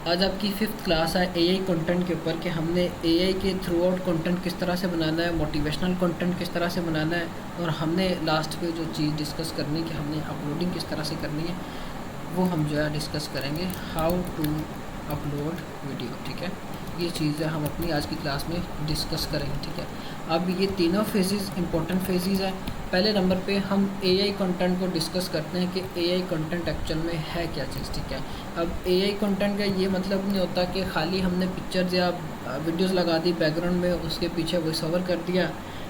आज आपकी 5th class है एआई कंटेंट के ऊपर कि हमने एआई के थ्रू आउट कंटेंट किस तरह से बनाना है, मोटिवेशनल कंटेंट किस तरह से बनाना है, और हमने लास्ट पे जो चीज़ डिस्कस करनी है कि हमने अपलोडिंग किस तरह से करनी है, वो हम जो है डिस्कस करेंगे। हाउ टू अपलोड वीडियो, ठीक है। ये चीज़ है हम अपनी आज की क्लास में डिस्कस करेंगे, ठीक है। अब ये तीनों फेजेस इंपॉर्टेंट फेजेस हैं। पहले नंबर पे हम एआई कंटेंट को डिस्कस करते हैं कि एआई कंटेंट एक्चुअल में है क्या चीज़, ठीक है। अब एआई कंटेंट का ये मतलब नहीं होता कि खाली हमने पिक्चर्स या वीडियोस लगा दी बैकग्राउंड में, उसके पीछे वॉइस ओवर कर दिया,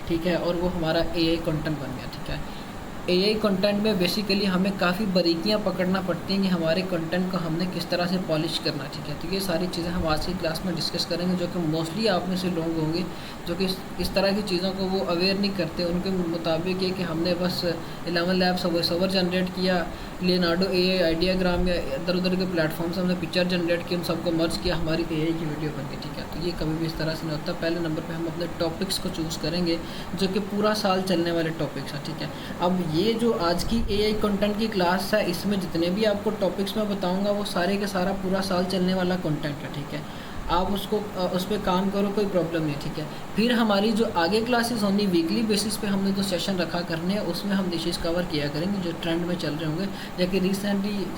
ठीक है, और वो हमारा एआई कंटेंट बन गया, ठीक है। एआई कंटेंट में बेसिकली हमें काफ़ी बारीकियां पकड़ना पड़ती हैं कि हमारे कंटेंट को हमने किस तरह से पॉलिश करना, ठीक है। तो ये सारी चीज़ें हम आज की क्लास में डिस्कस करेंगे, जो कि मोस्टली आप में से लोग होंगे जो कि इस तरह की चीज़ों को वो अवेयर नहीं करते। उनके मुताबिक ये कि हमने बस 11 लैब्स वॉइस ओवर जनरेट किया, लियोनार्डो एआई आइडियाग्राम या इधर उधर के प्लेटफॉर्म से हमने पिक्चर जनरेट की, उन सबको मर्ज किया, हमारी एआई की वीडियो बन गई, ठीक है। तो ये कभी भी इस तरह से नहीं होता। पहले नंबर पे हम अपने टॉपिक्स को चूज़ करेंगे जो कि पूरा साल चलने वाले टॉपिक्स हैं, ठीक है। अब ये जो आज की एआई कंटेंट की क्लास है, इसमें जितने भी आपको टॉपिक्स मैं बताऊंगा वो सारे के सारा पूरा साल चलने वाला कंटेंट है, ठीक है। आप उसको उस पर काम करो, कोई प्रॉब्लम नहीं, ठीक है। फिर हमारी जो आगे क्लासेस होंगी वीकली बेसिस पे हमने जो सेशन रखा करने हैं, उसमें हम डिशेज़ कवर किया करेंगे जो ट्रेंड में चल रहे होंगे।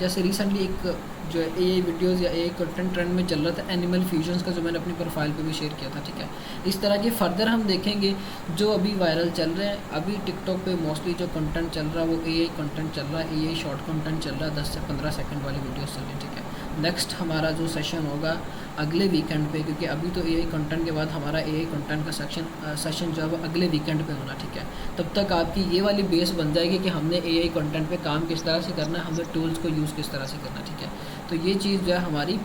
जैसे रिसेंटली एक जो एआई वीडियोस या एआई कंटेंट ट्रेंड में चल रहा था, एनिमल फ्यूजन्स का, जो मैंने अपनी प्रोफाइल पे भी शेयर किया था, ठीक है। इस तरह के फर्दर हम देखेंगे जो अभी वायरल चल रहे हैं। अभी टिकटॉक पे मोस्टली जो कंटेंट चल रहा है वो एआई कंटेंट चल रहा है, एआई शॉर्ट कंटेंट चल रहा है, 10 से 15 सेकंड वाली वीडियोस चल रही है, ठीक है। नेक्स्ट हमारा जो सेशन होगा अगले वीकेंड पे, क्योंकि अभी तो एआई कंटेंट के बाद हमारा एआई कंटेंट का सेशन जो है वो अगले वीकेंड पे होना, ठीक है। तब तक आपकी ये वाली बेस बन जाएगी कि हमने एआई कंटेंट पे काम किस तरह से करना है, हमने टूल्स को यूज़ किस तरह से करना, ठीक है। तो ये चीज़ जो है हमारी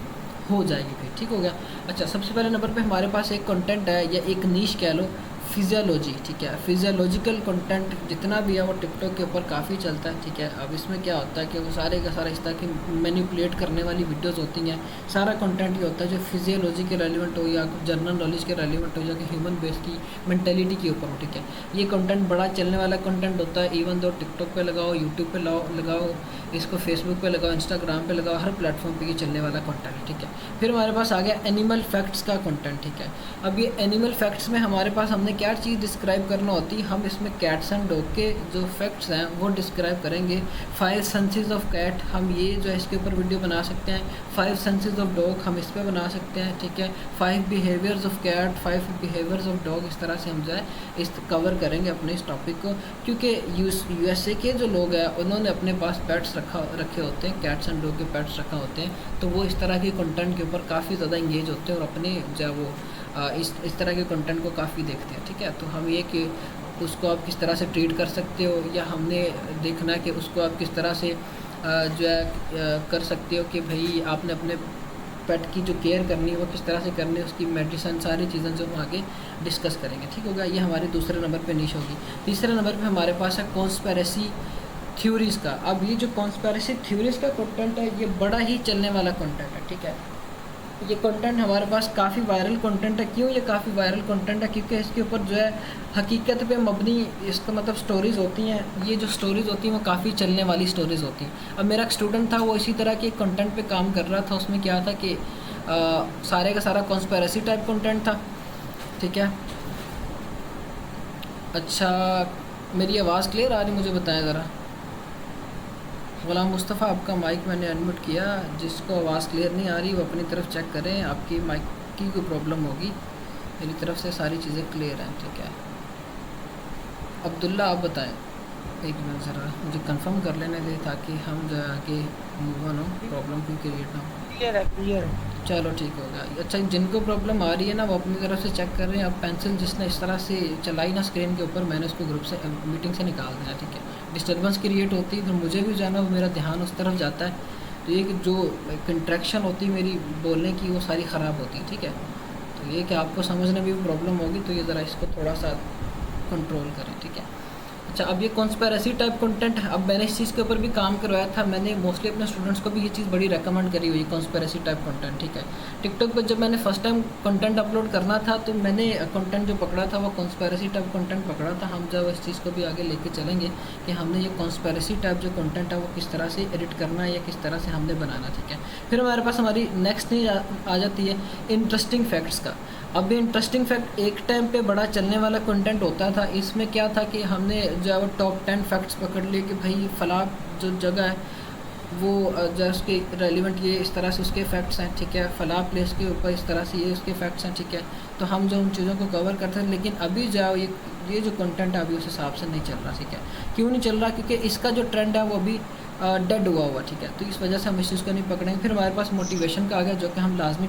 हो जाएगी फिर, ठीक हो गया। अच्छा, सबसे पहले नंबर पे हमारे पास एक कंटेंट है या एक नीश कह लो, फिजियोलॉजी, ठीक है। फिजियोलॉजिकल कंटेंट जितना भी है वो टिकटॉक के ऊपर काफ़ी चलता है, ठीक है। अब इसमें क्या होता है कि वो सारे का सारा इस तरह की मैनिपुलेट करने वाली वीडियोस होती हैं। सारा कंटेंट ये होता है जो फिजियोलॉजी के रेलिवेंट हो या जनरल नॉलेज के रेलिवेंट हो या कि ह्यूमन बेस की मेंटेलिटी के ऊपर हो, ठीक है। ये कंटेंट बड़ा चलने वाला कंटेंट होता है। इवन दो टिकटॉक पे लगाओ, यूट्यूब पे लगाओ, इसको फेसबुक पे लगाओ, इंस्टाग्राम पे लगाओ, हर प्लेटफॉर्म पे ये चलने वाला कंटेंट है, ठीक है। फिर हमारे पास आ गया एनिमल फैक्ट्स का कंटेंट, ठीक है। अब ये एनिमल फैक्ट्स में हमारे पास हमने क्या चीज़ डिस्क्राइब करना होती है, हम इसमें कैट्स एंड डॉग के जो फैक्ट्स हैं वो डिस्क्राइब करेंगे। 5 सेंसेस ऑफ कैट, हम ये जो है इसके ऊपर वीडियो बना सकते हैं। 5 सेंसेस ऑफ डॉग हम इस पर बना सकते हैं, ठीक है। 5 behaviours of cat, 5 behaviours of dog, इस तरह से हम जो है इस कवर करेंगे अपने इस टॉपिक को। क्योंकि यूएसए के जो लोग हैं उन्होंने अपने पास पेट्स रखे होते हैं, कैट्स एंड डॉग के पेट्स रखा होते हैं, तो वो इस तरह के कंटेंट के ऊपर काफ़ी ज़्यादा इंगेज होते हैं और अपने जो है वो इस तरह के कंटेंट को काफ़ी देखते हैं, ठीक है। तो हम ये कि उसको आप किस तरह से ट्रीट कर सकते हो, या हमने देखना है कि उसको आप किस तरह से जो है कर सकते हो कि भाई आपने अपने पेट की जो केयर करनी है वो किस तरह से करनी है, उसकी मेडिसिन, सारी चीज़ें जो हम आगे डिस्कस करेंगे, ठीक होगा। ये हमारे दूसरे नंबर पे निश होगी। तीसरे नंबर पे हमारे पास है कॉन्स्पिरेसी थ्योरीज़ का। अब ये जो कॉन्स्पिरेसी थ्योरीज़ का कंटेंट है ये बड़ा ही चलने वाला कंटेंट है, ठीक है। ये कंटेंट हमारे पास काफ़ी वायरल कंटेंट है। क्यों ये काफ़ी वायरल कंटेंट है? क्योंकि इसके ऊपर जो है हकीकत पे मबनी, इसका मतलब स्टोरीज़ होती हैं। ये जो स्टोरीज़ होती हैं वो काफ़ी चलने वाली स्टोरीज़ होती हैं। अब मेरा एक स्टूडेंट था, वो इसी तरह के कंटेंट पे काम कर रहा था। उसमें क्या था कि सारे का सारा कॉन्स्पिरेसी टाइप कंटेंट था, ठीक है। अच्छा, मेरी आवाज़ क्लियर आ रही, मुझे बताएं ज़रा। गुलाम मुस्तफ़ा, आपका माइक मैंने अनम्यूट किया। जिसको आवाज़ क्लियर नहीं आ रही वो अपनी तरफ चेक करें, आपकी माइक की कोई प्रॉब्लम होगी। मेरी तरफ से सारी चीज़ें क्लियर हैं, ठीक है। अब्दुल्ला, आप बताएं। एक मिनट ज़रा मुझे कंफर्म कर लेने दें ताकि हम जो आगे मूव ऑन हो, प्रॉब्लम कोई क्रिएट ना हो। क्लियर है, क्लियर है। चलो ठीक होगा। अच्छा, जिनको प्रॉब्लम आ रही है ना वो अपनी तरफ से चेक कर रहे हैं। अब पेंसिल जिसने इस तरह से चलाई ना स्क्रीन के ऊपर, मैंने उसको ग्रुप से मीटिंग से निकाल दिया, ठीक है। डिस्टर्बेंस क्रिएट होती है, फिर मुझे भी जाना, वो मेरा ध्यान उस तरफ जाता है, तो ये कि जो कंट्रैक्शन होती है मेरी बोलने की वो सारी ख़राब होती है, ठीक है। तो ये कि आपको समझने में भी प्रॉब्लम होगी, तो ये ज़रा इसको थोड़ा सा कंट्रोल करें, ठीक है। अच्छा, अब ये कॉन्स्पिरेसी टाइप कंटेंट, अब मैंने इस चीज़ के ऊपर भी काम करवाया था, मैंने मोस्टली अपने स्टूडेंट्स को भी ये चीज़ बड़ी रेकमेंड करी हुई है, कॉन्स्पिरेसी टाइप कंटेंट, ठीक है। टिकटॉक पर जब मैंने फर्स्ट टाइम कंटेंट अपलोड करना था तो मैंने कंटेंट जो पकड़ा था वो कॉन्स्पिरेसी टाइप कंटेंट पकड़ा था। हम जब इस चीज़ को भी आगे लेके चलेंगे कि हमने ये कॉन्स्पिरेसी टाइप जो कंटेंट है वो किस तरह से एडिट करना है या किस तरह से हमने बनाना, ठीक है। फिर हमारे पास हमारी नेक्स्ट न्यूज आ जाती है इंटरेस्टिंग फैक्ट्स का। अब ये इंटरेस्टिंग फैक्ट एक टाइम पे बड़ा चलने वाला कंटेंट होता था। इसमें क्या था कि हमने जो है वो टॉप 10 फैक्ट्स पकड़ लिए कि भाई फला जो जगह है वो जो उसके रेलिवेंट ये इस तरह से उसके फैक्ट्स हैं, ठीक है। फला प्लेस के ऊपर इस तरह से ये उसके फैक्ट्स हैं, ठीक है। तो हम जो उन चीज़ों को कवर करते हैं, लेकिन अभी जो है ये जो कंटेंट है अभी उस हिसाब से नहीं चल रहा, ठीक है। क्यों नहीं चल रहा? क्योंकि इसका जो ट्रेंड है वो अभी डेड हुआ, ठीक है। तो इस वजह से हम इस चीज़ को नहीं पकड़ेंगे। फिर हमारे पास मोटिवेशन का आ गया, जो कि हम लाजमी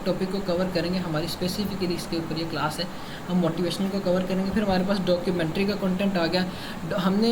टॉपिक को कवर करेंगे। हमारी स्पेसिफिकली इसके ऊपर ये क्लास है, हम मोटिवेशनल को कवर करेंगे। फिर हमारे पास डॉक्यूमेंट्री का कंटेंट आ गया। हमने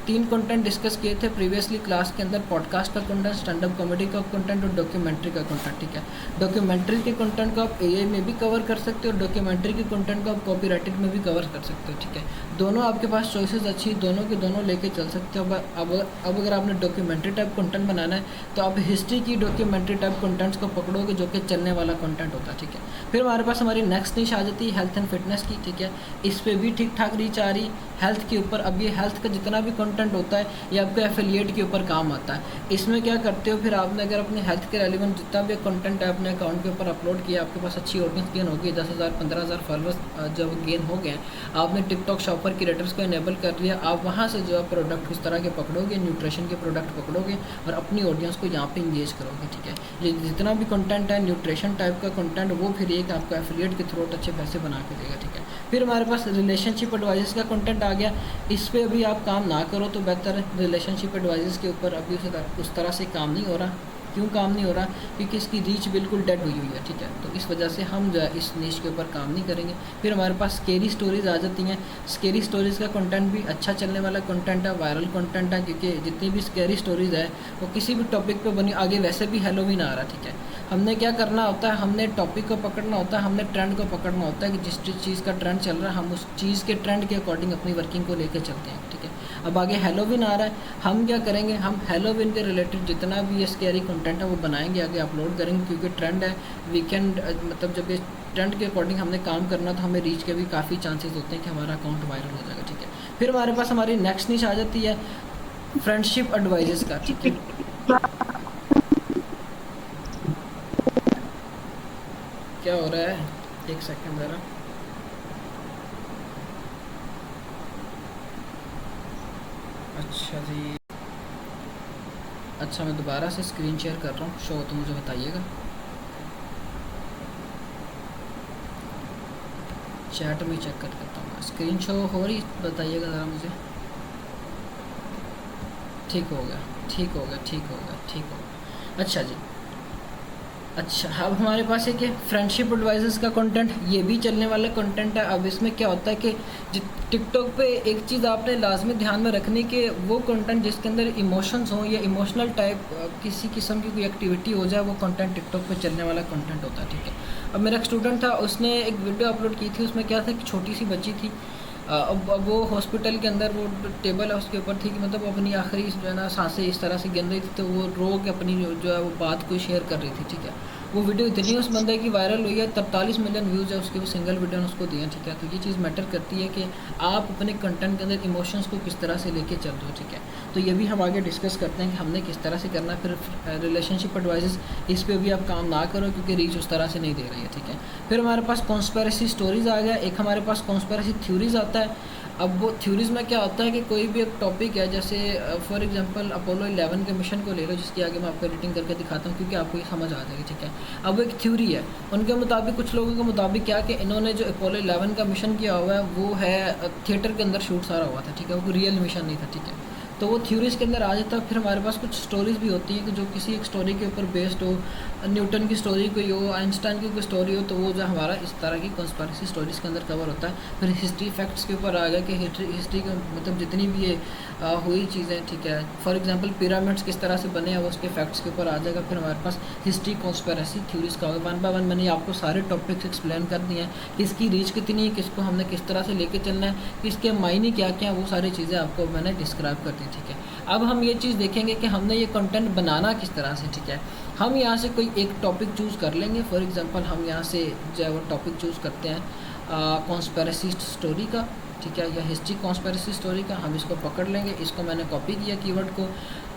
3 कंटेंट डिस्कस किए थे प्रीवियसली क्लास के अंदर, पॉडकास्ट का कंटेंट, स्टैंड अप कॉमेडी का कंटेंट और डॉक्यूमेंट्री का कंटेंट, ठीक है। डॉक्यूमेंट्री के कंटेंट को आप एआई में भी कवर कर सकते हो और डॉक्यूमेंट्री के कंटेंट को आप कॉपीराइटेड में भी कवर कर सकते हो, ठीक है। दोनों आपके पास चॉइसेस अच्छी, दोनों के दोनों लेके चल सकते हो। अब अगर आपने डॉक्यूमेंट्री टाइप कंटेंट बनाना है तो आप हिस्ट्री की डॉक्यूमेंट्री टाइप कंटेंट्स को पकड़ोगे, जो कि चलने वाला कंटेंट होता है, ठीक है। फिर हमारे पास हमारी नेक्स्ट निश आ जाती है हेल्थ एंड फिटनेस की, ठीक है। इस पर भी ठीक ठाक रीच आ रही हेल्थ के ऊपर। अब ये हेल्थ का जितना भी कंटेंट होता है ये आपके एफिलिएट के ऊपर काम आता है। इसमें क्या करते हो, फिर आपने अगर अपने हेल्थ के रेलिवेंट जितना भी कंटेंट है अपने अकाउंट के ऊपर अपलोड किया, आपके पास अच्छी ऑडियंस गेन होगी, 10,000 15,000 फॉलोअर्स जब गेन हो गए, आपने टिकटॉक शॉपर क्रिएटर्स को इनेबल कर लिया, आप वहाँ से जो है प्रोडक्ट उस तरह के पकड़ोगे, न्यूट्रिशन के प्रोडक्ट पकड़ोगे और अपनी ऑडियंस को यहाँ पे इंगेज करोगे, ठीक है। ये जितना भी कंटेंट है न्यूट्रिशन टाइप का कंटेंट, वो फिर एक आपको एफिलिएट के थ्रू अच्छे पैसे बना के देगा, ठीक है। फिर हमारे पास रिलेशनशिप एडवाइजर्स का कंटेंट आ गया। इस पे अभी आप काम ना करो तो बेहतर है। रिलेशनशिप एडवाइजर्स के ऊपर अभी उस तरह से काम नहीं हो रहा। क्यों काम नहीं हो रहा? क्योंकि इसकी रीच बिल्कुल डेड हुई है, ठीक है। तो इस वजह से हम जो है इस नीश के ऊपर काम नहीं करेंगे। फिर हमारे पास स्केरी स्टोरीज़ आ जाती हैं। स्केरी स्टोरीज़ का कंटेंट भी अच्छा चलने वाला कंटेंट है, वायरल कंटेंट है, क्योंकि जितनी भी स्केरी स्टोरीज़ है वो किसी भी टॉपिक पे बनी। आगे वैसे भी हैलोवीन आ रहा, ठीक है। हमने क्या करना होता है, हमने टॉपिक को पकड़ना होता है, हमने ट्रेंड को पकड़ना होता है कि जिस चीज़ का ट्रेंड चल रहा है हम उस चीज़ के ट्रेंड के अकॉर्डिंग अपनी वर्किंग को लेकर चलते हैं, ठीक है। अब आगे हैलोवीन आ रहा है, हम क्या करेंगे, हम हैलोवीन के रिलेटेड जितना भी ये स्कैरी कंटेंट है वो बनाएंगे, आगे अपलोड करेंगे, क्योंकि ट्रेंड है। वीकेंड मतलब जब ये ट्रेंड के अकॉर्डिंग हमने काम करना तो हमें रीच के भी काफ़ी चांसेस होते हैं कि हमारा अकाउंट वायरल हो जाएगा, ठीक है। फिर हमारे पास हमारी नेक्स्ट नीश आ जाती है फ्रेंडशिप एडवाइजर्स का, ठीक है। क्या हो रहा है, एक सेकंड ज़रा। अच्छा जी, अच्छा मैं दोबारा से स्क्रीन शेयर कर रहा हूँ, शो तो मुझे बताइएगा। चैट में चेक कर लेता हूँ, स्क्रीन शो हो रही, बताइएगा ज़रा मुझे। ठीक हो गया, ठीक हो गया, ठीक हो गया, ठीक हो गया। अच्छा जी, अच्छा अब हमारे पास एक फ्रेंडशिप एडवाइजर्स का कंटेंट, ये भी चलने वाला कंटेंट है। अब इसमें क्या होता है कि टिकटॉक पे एक चीज़ आपने लाजमी ध्यान में रखनी कि वो कंटेंट जिसके अंदर इमोशंस हों या इमोशनल टाइप किसी किस्म की कोई एक्टिविटी हो जाए, वो कंटेंट टिकटॉक पे चलने वाला कंटेंट होता है, ठीक है। अब मेरा एक स्टूडेंट था, उसने एक वीडियो अपलोड की थी, उसमें क्या था कि छोटी सी बच्ची थी। अब वो हॉस्पिटल के अंदर वो टेबल है उसके ऊपर थी कि मतलब वो अपनी आखिरी जो है ना सांसें इस तरह से गिन रही थी, तो वो रो के अपनी जो है वो बात को शेयर कर रही थी, ठीक है। वो वीडियो इतनी उस बंदे की वायरल हुई है, 43 मिलियन व्यूज़ है उसके, वो सिंगल वीडियो ने उसको दिया, ठीक है। तो ये चीज़ मैटर करती है कि आप अपने कंटेंट के अंदर इमोशंस को किस तरह से लेके चल रहे हो, ठीक है। तो ये भी हम आगे डिस्कस करते हैं कि हमने किस तरह से करना है। फिर रिलेशनशिप एडवाइस, इस पर भी आप काम ना करो क्योंकि रीच उस तरह से नहीं दे रही है, ठीक है। फिर हमारे पास कॉन्स्पिरेसी स्टोरीज़ आ गया। एक हमारे पास कॉन्स्पिरेसी थ्योरीज़ आता है। अब वो थ्योरीज़ में क्या होता है कि कोई भी एक टॉपिक है, जैसे फॉर एग्जांपल अपोलो 11 के मिशन को ले लो, जिसकी आगे मैं आपको एडिटिंग करके दिखाता हूँ क्योंकि आपको ये समझ आ जाएगी, ठीक है। अब वो एक थ्योरी है, उनके मुताबिक, कुछ लोगों के मुताबिक क्या कि इन्होंने जो अपोलो 11 का मिशन किया हुआ है वो है थिएटर के अंदर शूट सारा हुआ था, ठीक है। वो रियल मिशन नहीं था, ठीक है। तो वो थ्योरीज़ के अंदर आ जाता है। फिर हमारे पास कुछ स्टोरीज़ भी होती हैं कि जो किसी एक स्टोरी के ऊपर बेस्ड हो, न्यूटन की स्टोरी कोई हो, आइंस्टाइन की कोई स्टोरी हो, तो वो जो हमारा इस तरह की कॉन्स्पिरेसी स्टोरीज़ के अंदर कवर होता है। फिर हिस्ट्री फैक्ट्स के ऊपर आ गया कि हिस्ट्री के मतलब जितनी भी ये हुई चीज़ें, ठीक है, फॉर एग्जांपल पिरामिड्स किस तरह से बने हैं वो उसके फैक्ट्स के ऊपर आ जाएगा। फिर हमारे पास हिस्ट्री कॉन्स्पिरेसी थ्योरीज़ का होगा। 1 बाय 1 मैंने आपको सारे टॉपिक्स एक्सप्लेन कर दिए हैं, किसकी रीच कितनी है, किसको हमने किस तरह से लेके चलना है, किसके मायने क्या क्या हैं, वो सारी चीज़ें आपको मैंने डिस्क्राइब कर दी, ठीक है। अब हम ये चीज़ देखेंगे कि हमने ये कंटेंट बनाना किस तरह से, ठीक है। हम यहाँ से कोई एक टॉपिक चूज़ कर लेंगे। फॉर एग्जांपल हम यहाँ से जो है वो टॉपिक चूज़ करते हैं कॉन्स्पिरेसी स्टोरी का, ठीक है, या हिस्ट्री कॉन्स्पिरेसी स्टोरी का। हम इसको पकड़ लेंगे, इसको मैंने कॉपी किया कीवर्ड को।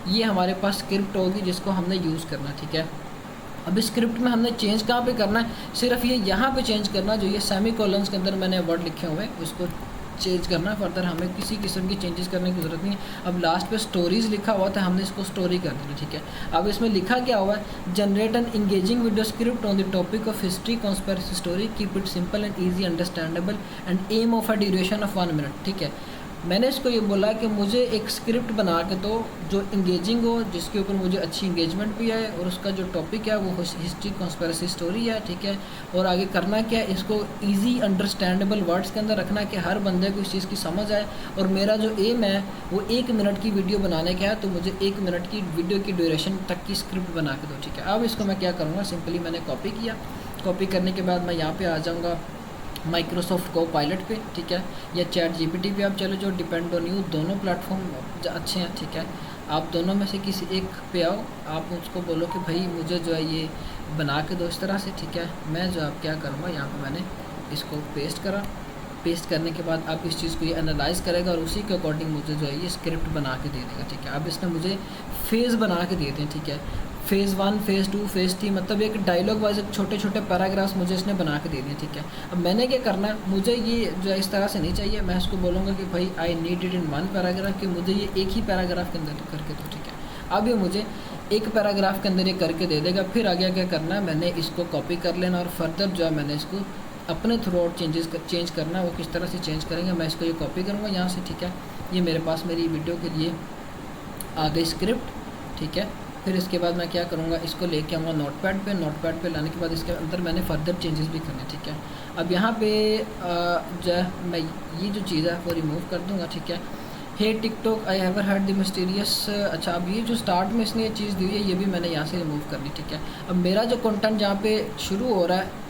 ये हमारे पास स्क्रिप्ट होगी जिसको हमने यूज़ करना, ठीक है। अब इस स्क्रिप्ट में हमने चेंज कहाँ पे करना है, सिर्फ ये यहाँ पे चेंज करना, जो ये सेमी कॉलन्स के अंदर मैंने वर्ड लिखे हुए हैं उसको चेंज करना। फर्दर हमें किसी किस्म की चेंजेस करने की ज़रूरत नहीं है। अब लास्ट पे स्टोरीज़ लिखा हुआ था, हमने इसको स्टोरी कर दिया, ठीक है। अब इसमें लिखा क्या हुआ है, generate an engaging video script on the topic of history conspiracy story, keep it simple and easy understandable and aim of a duration of 1 minute, ठीक है। मैंने इसको ये बोला कि मुझे एक स्क्रिप्ट बना के दो जो इंगेजिंग हो, जिसके ऊपर मुझे अच्छी इंगेजमेंट भी आए, और उसका जो टॉपिक है वो हिस्ट्री कॉन्स्पिरेसी स्टोरी है, ठीक है। और आगे करना क्या है, इसको इजी अंडरस्टैंडेबल वर्ड्स के अंदर रखना कि हर बंदे को इस चीज़ की समझ आए। और मेरा जो एम है वो 1 मिनट की वीडियो बनाने का है, तो मुझे 1 मिनट की वीडियो की ड्यूरेशन तक की स्क्रिप्ट बना के दो, ठीक है। अब इसको मैं क्या करूँगा, सिंपली मैंने कॉपी किया। कॉपी करने के बाद मैं यहाँ पर आ जाऊँगा माइक्रोसॉफ्ट को पायलट पे, ठीक है, या चैट जीपीटी पे आप चलो, जो डिपेंड ऑन यू, दोनों प्लेटफॉर्म अच्छे हैं, ठीक है। आप दोनों में से किसी एक पे आओ, आप उसको बोलो कि भाई मुझे जो है ये बना के दो इस तरह से, ठीक है। मैं जो अब क्या करूँगा, यहाँ पे मैंने इसको पेस्ट करा। पेस्ट करने के बाद अब इस चीज़ को ये एनालाइज़ करेगा और उसी के अकॉर्डिंग मुझे जो है ये स्क्रिप्ट बना के दे देगा, ठीक है। अब इसने मुझे फेज़ बना के दिए थे, ठीक है, फ़ेज़ 1, फ़ेज़ 2, फ़ेज़ 3, मतलब एक डायलॉग वाइज छोटे छोटे पैराग्राफ्स मुझे इसने बना के दे दिए, ठीक है। अब मैंने क्या करना है, मुझे ये जो है इस तरह से नहीं चाहिए। मैं इसको बोलूँगा कि भाई I need it in 1 paragraph, कि मुझे ये एक ही पैराग्राफ के अंदर करके दो, ठीक है। अब ये मुझे एक पैराग्राफ के अंदर ये करके दे देगा। फिर आगे क्या करना है, मैंने इसको कॉपी कर लेना और फर्दर जो है मैंने इसको अपने थ्रू आउट चेंज करना है। वो किस तरह से चेंज करेंगे, मैं इसको ये कॉपी करूँगा यहाँ से, ठीक है। ये मेरे पास मेरी वीडियो के लिए आ गई स्क्रिप्ट, ठीक है। फिर इसके बाद मैं क्या करूँगा, इसको लेके आऊँगा नोटपैड पे। नोटपैड पे लाने के बाद इसके अंदर मैंने फर्दर चेंजेस भी करने, ठीक है। अब यहाँ पे जो है मैं ये जो चीज़ है वो रिमूव कर दूँगा, ठीक है। Hey TikTok I have heard the mysterious, अच्छा अब ये जो स्टार्ट में इसने ये चीज़ दी है ये भी मैंने यहाँ से रिमूव करनी, ठीक है। अब मेरा जो कंटेंट जहाँ पे शुरू हो रहा है,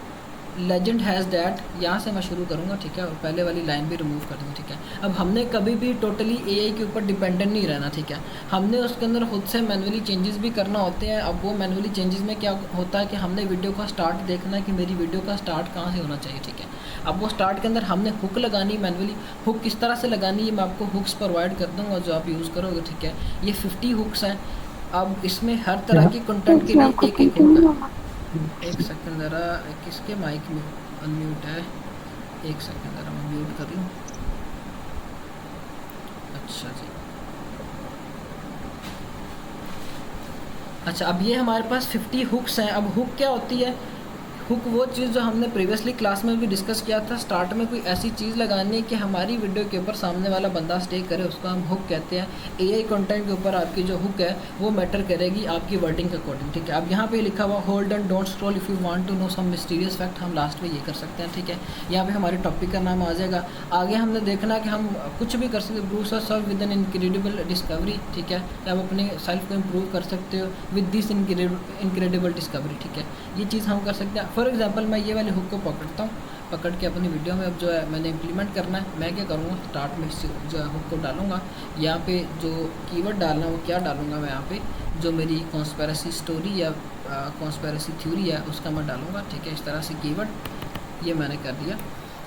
लेजेंड हैज़ डैट, यहाँ से मैं शुरू करूँगा, ठीक है। और पहले वाली लाइन भी रिमूव कर दूँगा, ठीक है। अब हमने कभी भी टोटली एआई के ऊपर डिपेंडेंट नहीं रहना, ठीक है। हमने उसके अंदर खुद से मैनुअली चेंजेस भी करना होते हैं। अब वो मैनुअली चेंजेस में क्या होता है कि हमने वीडियो का स्टार्ट देखना है कि मेरी वीडियो का स्टार्ट कहाँ से होना चाहिए, ठीक है। अब वो स्टार्ट के अंदर हमने हुक लगानी, मैनुअली हुक किस तरह से लगानी है मैं आपको हुक्स प्रोवाइड कर दूँगा जो आप यूज़ करोगे, ठीक है। ये 50 हुक्स हैं। अब इसमें हर तरह के कंटेंट के लिए एक एक हुक है। एक सेकंड ज़रा, किसके माइक में अनम्यूट है, एक सेकंड ज़रा मैं म्यूट कर लूँ। अच्छा जी, अच्छा अब ये हमारे पास 50 हुक्स हैं। अब हुक क्या होती है, हुक वो चीज़ जो हमने प्रीवियसली क्लास में भी डिस्कस किया था। स्टार्ट में कोई ऐसी चीज़ लगानी है कि हमारी वीडियो के ऊपर सामने वाला बंदा स्टे करे, उसको हम हुक कहते हैं। एआई कंटेंट के ऊपर आपकी जो हुक है वो मैटर करेगी आपकी वर्डिंग के अकॉर्डिंग, ठीक है। अब यहाँ पे लिखा हुआ hold and don't scroll if you want to know some mysterious fact, हम लास्ट में ये कर सकते हैं, ठीक है। यहाँ पे हमारे टॉपिक का नाम आ जाएगा। आगे हमने देखना कि हम कुछ भी कर सकते, ब्रूस और serve with an incredible discovery, ठीक है। आप अपने सेल्फ को इम्प्रूव कर सकते हो विद दिस इनक्रेडिबल डिस्कवरी, ठीक है। ये चीज़ हम कर सकते हैं। फॉर एग्जांपल मैं ये वाले हुक को पकड़ता हूँ, पकड़ के अपनी वीडियो में अब जो है मैंने इम्प्लीमेंट करना है। मैं क्या करूँगा, स्टार्ट में जो है हुक को डालूँगा। यहाँ पे जो कीवर्ड डालना है वो क्या डालूँगा, मैं यहाँ पे जो मेरी कॉन्स्पिरेसी स्टोरी या कॉन्स्पिरेसी थ्योरी है उसका मैं डालूँगा, ठीक है। इस तरह से कीवर्ड ये मैंने कर दिया।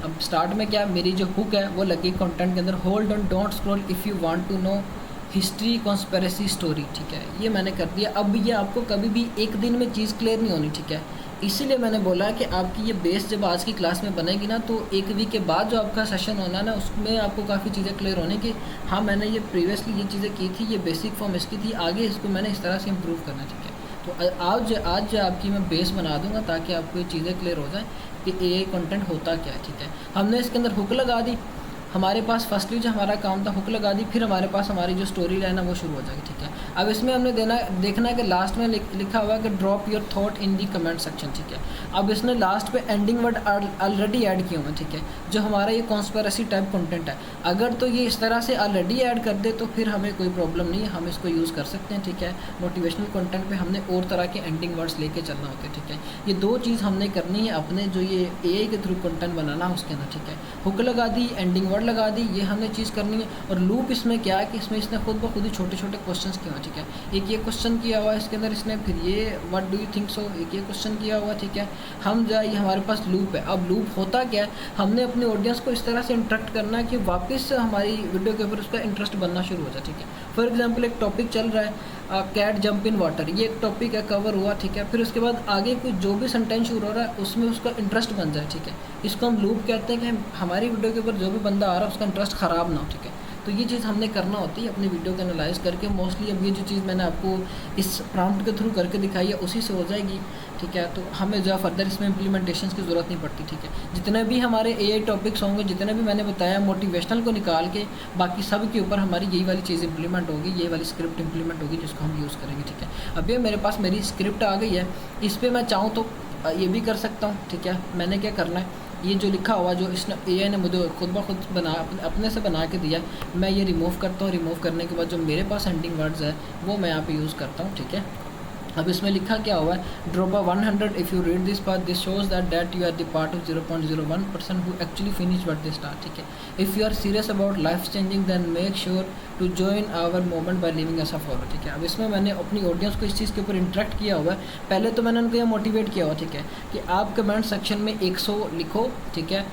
अब स्टार्ट में क्या मेरी जो हुक है वो लगी कंटेंट के अंदर, hold on don't scroll if you want to know history conspiracy story, ठीक है। ये मैंने कर दिया। अब ये आपको कभी भी एक दिन में चीज़ क्लियर नहीं होनी, ठीक है। इसीलिए मैंने बोला कि आपकी ये बेस जब आज की क्लास में बनेगी ना, तो एक वीक के बाद जो आपका सेशन होना है ना, उसमें आपको काफ़ी चीज़ें क्लियर होने की, हाँ मैंने ये प्रीवियसली ये चीज़ें की थी, ये बेसिक फॉर्म इसकी थी, आगे इसको मैंने इस तरह से इम्प्रूव करना, ठीक है। तो आज आपकी मैं बेस बना दूंगा ताकि आपको ये चीज़ें क्लियर हो जाए कि एआई कंटेंट होता क्या है, ठीक है। हमने इसके अंदर हुक लगा दी। हमारे पास फर्स्टली जो हमारा काम था हुक लगा दी, फिर हमारे पास हमारी जो स्टोरी लाइन है वो शुरू हो जाएगी, ठीक है। अब इसमें हमने देखना है कि लास्ट में लिखा हुआ है कि drop your thought in the comment section, ठीक है। अब इसने लास्ट पे एंडिंग वर्ड ऑलरेडी ऐड किए हुए हैं, ठीक है, जो हमारा ये कॉन्स्पिरेसी टाइप कंटेंट है। अगर तो ये इस तरह से ऑलरेडी ऐड कर दे तो फिर हमें कोई प्रॉब्लम नहीं है, हम इसको यूज़ कर सकते हैं, ठीक है। मोटिवेशनल कंटेंट पे हमने और तरह के एंडिंग वर्ड्स लेके चलना होते हैं, ठीक है। ये दो चीज़ हमने करनी है अपने जो ये एआई के थ्रू कंटेंट बनाना है उसके अंदर, ठीक है। हुक लगा दी, एंडिंग वर्ड लगा दी, ये हमने चीज़ करनी है। और लूप इसमें क्या है कि इसमें इसने खुद ब खुद ही छोटे छोटे क्वेश्चन किए हुए, ठीक है। एक ये क्वेश्चन किया हुआ है इसके अंदर इसने, फिर ये what do you think so, एक ये क्वेश्चन किया हुआ, ठीक है। हम जो ये हमारे पास लूप है। अब लूप होता क्या है, हमने अपने ऑडियंस को इस तरह से इंटरेक्ट करना है कि वापस हमारी वीडियो के ऊपर उसका इंटरेस्ट बनना शुरू हो जाए, ठीक है। फॉर एग्जाम्पल एक टॉपिक चल रहा है कैट जंप इन वाटर, ये एक टॉपिक है, कवर हुआ, ठीक है। फिर उसके बाद आगे कोई जो भी सेंटेंस शुरू हो रहा है उसमें उसका इंटरेस्ट बन जाए, ठीक है। इसको हम लूप कहते हैं कि हमारी वीडियो के ऊपर जो भी बंदा आ रहा है उसका इंटरेस्ट ख़राब ना हो, ठीक है। तो ये चीज़ हमने करना होती है अपनी वीडियो को एनालाइज करके। मोस्टली अब ये जो चीज़ मैंने आपको इस प्रॉम्प्ट के थ्रू करके दिखाई है उसी से हो जाएगी, ठीक है। तो हमें जो फर्दर इसमें इम्प्लीमेंटेशन की ज़रूरत नहीं पड़ती, ठीक है। जितने भी हमारे एआई टॉपिक्स होंगे, जितने भी मैंने बताया मोटिवेशनल को निकाल के, बाकी सब के ऊपर हमारी यही वाली चीज़ इंप्लीमेंट होगी, यही वाली स्क्रिप्ट इंप्लीमेंट होगी जिसको हम यूज़ करेंगे, ठीक है। अभी मेरे पास मेरी स्क्रिप्ट आ गई है, इस पर मैं चाहूँ तो ये भी कर सकता हूँ, ठीक है। मैंने क्या करना है, ये जो लिखा हुआ जो इसने एआई ने मुझे खुद ब खुद अपने से बना के दिया, मैं ये रिमूव करता हूँ। रिमूव करने के बाद जो मेरे पास एंडिंग वर्ड्स है वो मैं यहाँ पे यूज़ करता हूँ, ठीक है। अब इसमें लिखा क्या हुआ है, drop a 100 if you read this part, this shows that you are the part of 0.01% who actually finish what they start, ठीक है। If you are serious about life changing then make sure to join our movement by living us a follow, ठीक है। अब इसमें मैंने अपनी audience को इस चीज़ के ऊपर इंटरेक्ट किया हुआ है। पहले तो मैंने उनको ये मोटिवेट किया हुआ, ठीक है, कि आप कमेंट सेक्शन में 100 लिखो, ठीक है।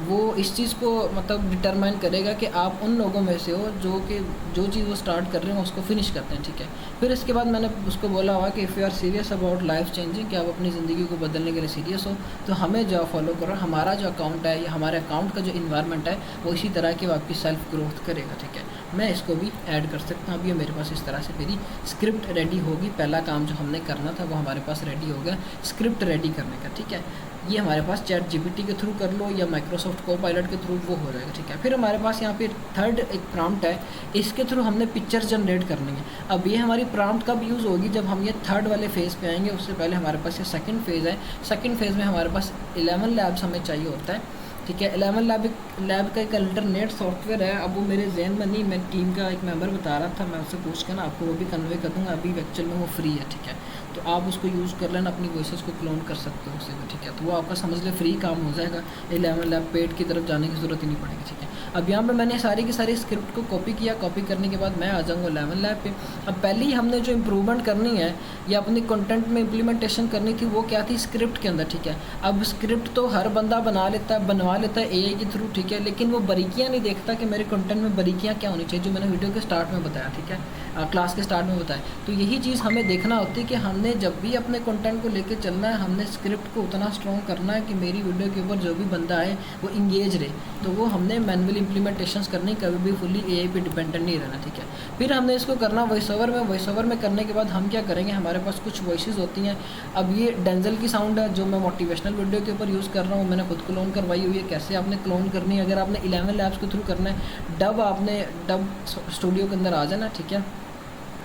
वो इस चीज़ को मतलब डिटरमाइन करेगा कि आप उन लोगों में से हो जो चीज़ वो स्टार्ट कर रहे हैं उसको फिनिश करते हैं, ठीक है। फिर इसके बाद मैंने उसको बोला हुआ कि if you are serious about life changing, कि आप अपनी ज़िंदगी को बदलने के लिए सीरियस हो तो हमें जो फॉलो करो। हमारा जो अकाउंट है या हमारे अकाउंट का जो इन्वायरमेंट है वो इसी तरह की आपकी सेल्फ ग्रोथ करेगा, ठीक है। मैं इसको भी ऐड कर सकता हूँ। अब ये मेरे पास इस तरह से मेरी स्क्रिप्ट रेडी होगी। पहला काम जो हमने करना था वो हमारे पास रेडी हो गया, स्क्रिप्ट रेडी करने का, ठीक है। ये हमारे पास चैट जीपीटी के थ्रू कर लो या माइक्रोसॉफ्ट कोपायलट के थ्रू वो हो जाएगा, ठीक है। फिर हमारे पास यहाँ पे थर्ड एक प्रॉम्प्ट है, इसके थ्रू हमने पिक्चर्स जनरेट करनी है। अब ये हमारी प्रॉम्प्ट कब यूज़ होगी, जब हम ये थर्ड वाले फेज़ पे आएंगे। उससे पहले हमारे पास ये सेकंड फेज़ है। सेकंड फेज़ में हमारे पास 11 लैब्स हमें चाहिए होता है, ठीक है। 11 लैब का एक अल्टरनेट सॉफ्टवेयर है। अब वो मेरे जहन में नहीं, मैं टीम का एक मेंबर बता रहा था, मैं उससे पूछ कर ना आपको वो भी कन्वे कर दूँगा। अभी एक्चुअल में वो फ्री है, ठीक है। तो आप उसको यूज़ कर लेना, अपनी वॉइसेस को क्लोन कर सकते हो उससे भी, ठीक है। तो वो आपका समझ ले फ्री काम हो जाएगा। 11 लैब पेड की तरफ जाने की ज़रूरत ही नहीं पड़ेगी, ठीक है। अब यहाँ पे मैंने सारी की सारी स्क्रिप्ट को कॉपी किया। कॉपी करने के बाद मैं आ जाऊँगा 11 लैब पे। अब पहले ही हमने जो इम्प्रूवमेंट करनी है या अपनी कंटेंट में इम्प्लीमेंटेशन करनी थी वो क्या थी, स्क्रिप्ट के अंदर, ठीक है। अब स्क्रिप्ट तो हर बंदा बनवा लेता है एआई के थ्रू, ठीक है, लेकिन वो बारीकियाँ नहीं देखता कि मेरे कंटेंट में बारीकियाँ क्या होनी चाहिए, जो मैंने वीडियो के स्टार्ट में बताया, ठीक है, क्लास के स्टार्ट में बताया। तो यही चीज़ हमें देखना होती है कि हमने जब भी अपने कंटेंट को लेके चलना है, हमने स्क्रिप्ट को उतना स्ट्रॉन्ग करना है कि मेरी वीडियो के ऊपर जो भी बंदा आए वो इंगेज रहे। तो वो हमने मैनुअल इम्प्लीमेंटेशंस करनी, कभी भी फुल्ली एआई पे डिपेंडेंट नहीं रहना, ठीक है। फिर हमने इसको करना वॉइस ओवर में करने के बाद हम क्या करेंगे, हमारे पास कुछ वॉइसेस होती हैं। अब ये डेंजल की साउंड है जो मैं मोटिवेशनल वीडियो के ऊपर यूज़ कर रहा हूँ, मैंने खुद क्लोन करवाई हुई है। कैसे आपने क्लोन करनी है, अगर आपने 11 लैब्स के थ्रू करना है, डब स्टूडियो के अंदर आ जाना, ठीक है।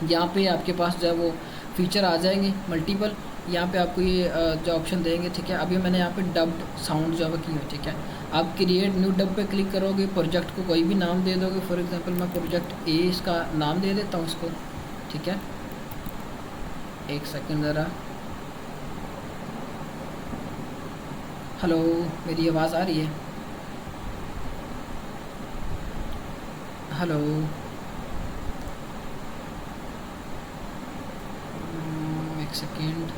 यहाँ पे आपके पास जो है वो फीचर आ जाएंगे मल्टीपल, यहाँ पे आपको ये जो ऑप्शन देंगे, ठीक है। अभी मैंने यहाँ पे डब्ड साउंड जो है की है, ठीक है। आप क्रिएट न्यू डब पे क्लिक करोगे, प्रोजेक्ट को कोई भी नाम दे दोगे। फॉर एग्जांपल मैं प्रोजेक्ट ए इसका नाम दे देता हूँ इसको, ठीक है। एक सेकंड ज़रा, हेलो, मेरी आवाज़ आ रही है? हेलो, एक सेकेंड,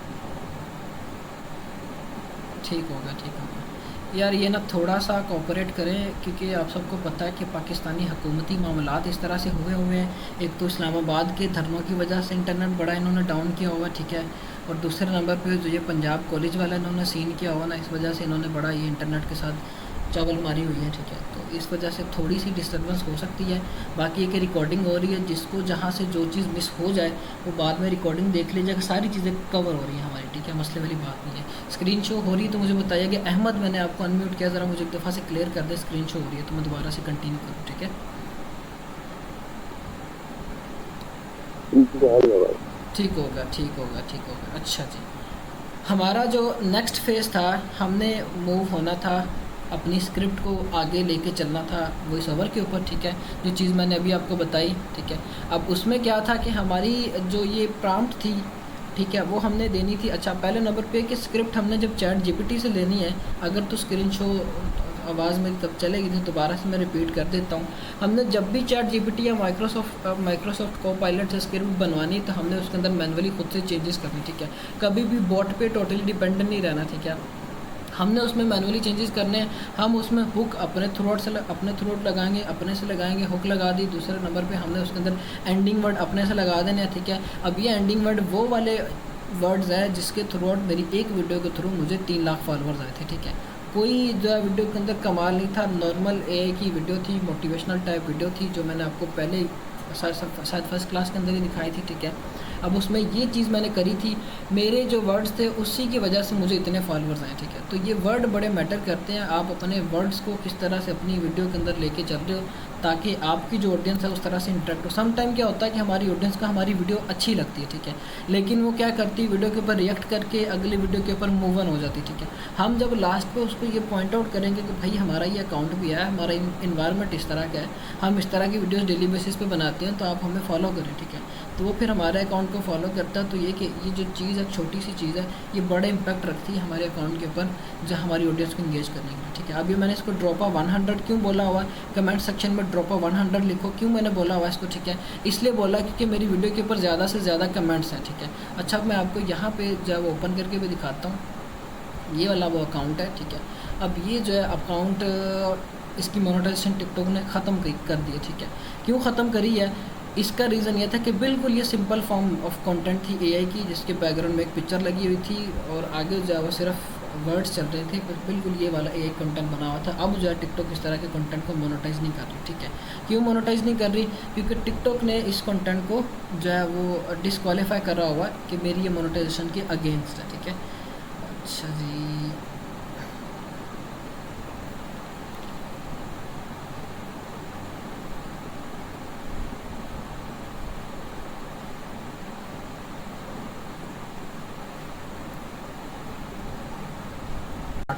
ठीक होगा, ठीक होगा। यार ये ना थोड़ा सा कोऑपरेट करें, क्योंकि आप सबको पता है कि पाकिस्तानी हुकूमती मामलात इस तरह से हुए हैं। एक तो इस्लामाबाद के धरनों की वजह से इंटरनेट बड़ा इन्होंने डाउन किया हुआ, ठीक है। और दूसरे नंबर पे जो ये पंजाब कॉलेज वाला इन्होंने सीन किया हुआ ना, इस वजह से इन्होंने बड़ा ये इंटरनेट के साथ चावल मारी हुई है, ठीक है। तो इस वजह से थोड़ी सी डिस्टर्बेंस हो सकती है। बाकी एक रिकॉर्डिंग हो रही है, जिसको जहाँ से जो चीज़ मिस हो जाए वो बाद में रिकॉर्डिंग देख लीजिएगा, सारी चीज़ें कवर हो रही हैं हमारी, ठीक है, मसले वाली बात नहीं है। स्क्रीन शो हो रही है तो मुझे बताइए कि अहमद, मैंने आपको अनम्यूट किया, ज़रा मुझे एक दफ़ा से क्लियर कर दे, स्क्रीन शो हो रही है तो मैं दोबारा से कंटिन्यू करूँ, ठीक है। ठीक होगा, ठीक होगा, ठीक होगा। अच्छा जी, हमारा जो नेक्स्ट फेज़ था, हमने मूव होना था, अपनी स्क्रिप्ट को आगे लेके चलना था वॉइस ओवर के ऊपर, ठीक है, जो चीज़ मैंने अभी आपको बताई, ठीक है। अब उसमें क्या था कि हमारी जो ये प्रॉम्प्ट थी, ठीक है, वो हमने देनी थी। अच्छा, पहले नंबर पे कि स्क्रिप्ट हमने जब चैट जीपीटी से लेनी है, अगर तो स्क्रीन शो आवाज़ मेरी तब चलेगी, तो दोबारा से मैं रिपीट कर देता हूँ। हमने जब भी चैट जीपीटी या माइक्रोसॉफ्ट कोपायलट से स्क्रिप्ट बनवानी, तो हमने उसके अंदर मैनुअली खुद से चेंजेस करनी, ठीक है। कभी भी बॉट पे टोटली डिपेंडेंट नहीं रहना, ठीक है। हमने उसमें मैनुअली चेंजेस करने हैं। हम उसमें हुक अपने थ्रोट लगाएंगे, अपने से लगाएंगे, हुक लगा दी। दूसरे नंबर पे हमने उसके अंदर एंडिंग वर्ड अपने से लगा देने हैं, ठीक है। अब ये एंडिंग वर्ड वो वाले वर्ड्स है जिसके थ्रू मेरी एक वीडियो के थ्रू मुझे 3 लाख फॉलोअर्स आए थे, ठीक है। कोई जो है वीडियो के अंदर कमाल नहीं था, नॉर्मल एआई की वीडियो थी, मोटिवेशनल टाइप वीडियो थी, जो मैंने आपको पहले शायद फर्स्ट क्लास के अंदर ही दिखाई थी, ठीक है। अब उसमें ये चीज़ मैंने करी थी, मेरे जो वर्ड्स थे उसी की वजह से मुझे इतने फॉलोअर्स आए, ठीक है। तो ये वर्ड बड़े मैटर करते हैं, आप अपने वर्ड्स को किस तरह से अपनी वीडियो के अंदर लेके चल रहे हो, ताकि आपकी जो ऑडियंस है उस तरह से इंटरेक्ट हो। सम टाइम क्या होता है कि हमारी ऑडियंस को हमारी वीडियो अच्छी लगती है, ठीक है, लेकिन वो क्या करती है, वीडियो के ऊपर रिएक्ट करके अगली वीडियो के ऊपर मूव ऑन हो जाती है, ठीक है। हम जब लास्ट पे उसको ये पॉइंट आउट करेंगे कि भाई हमारा ये अकाउंट भी है, हमारा इन्वायरमेंट इस तरह का है, हम इस तरह की वीडियोस डेली बेसिस पे बनाते हैं, तो आप हमें फॉलो करें, ठीक है। तो वो फिर हमारे अकाउंट को फॉलो करता है। तो ये कि ये जो चीज़ है, छोटी सी चीज़ है, ये बड़ा इम्पैक्ट रखती है हमारे अकाउंट के ऊपर, जो हमारी ऑडियंस को इंगेज करने के लिए, ठीक है। अभी मैंने इसको ड्रॉप 100 क्यों बोला हुआ, कमेंट सेक्शन में ड्रॉप 100 लिखो, क्यों मैंने बोला हुआ इसको, ठीक है। इसलिए बोला क्योंकि मेरी वीडियो के ऊपर ज़्यादा से ज़्यादा कमेंट्स हैं, ठीक है। अच्छा, मैं आपको यहाँ पे जब ओपन करके भी दिखाता हूँ, ये वाला वो अकाउंट है, ठीक है। अब ये जो है अकाउंट, इसकी मोनेटाइजेशन टिकटॉक ने ख़त्म कर दी है, ठीक है। क्यों ख़त्म करी है, इसका रीज़न ये था कि बिल्कुल ये सिंपल फॉर्म ऑफ कंटेंट थी एआई की, जिसके बैकग्राउंड में एक पिक्चर लगी हुई थी और आगे जो है वो सिर्फ वर्ड्स चल रहे थे, बिल्कुल ये वाला एआई कंटेंट बना हुआ था। अब जो है टिकटॉक इस तरह के कंटेंट को मोनेटाइज नहीं कर रही, ठीक है। क्यों मोनेटाइज नहीं कर रही, क्योंकि टिकटॉक ने इस कंटेंट को जो है वो डिसक्वालीफाई कर रहा हुआ कि मेरी ये मोनेटाइजेशन के अगेंस्ट है, ठीक है। अच्छा जी,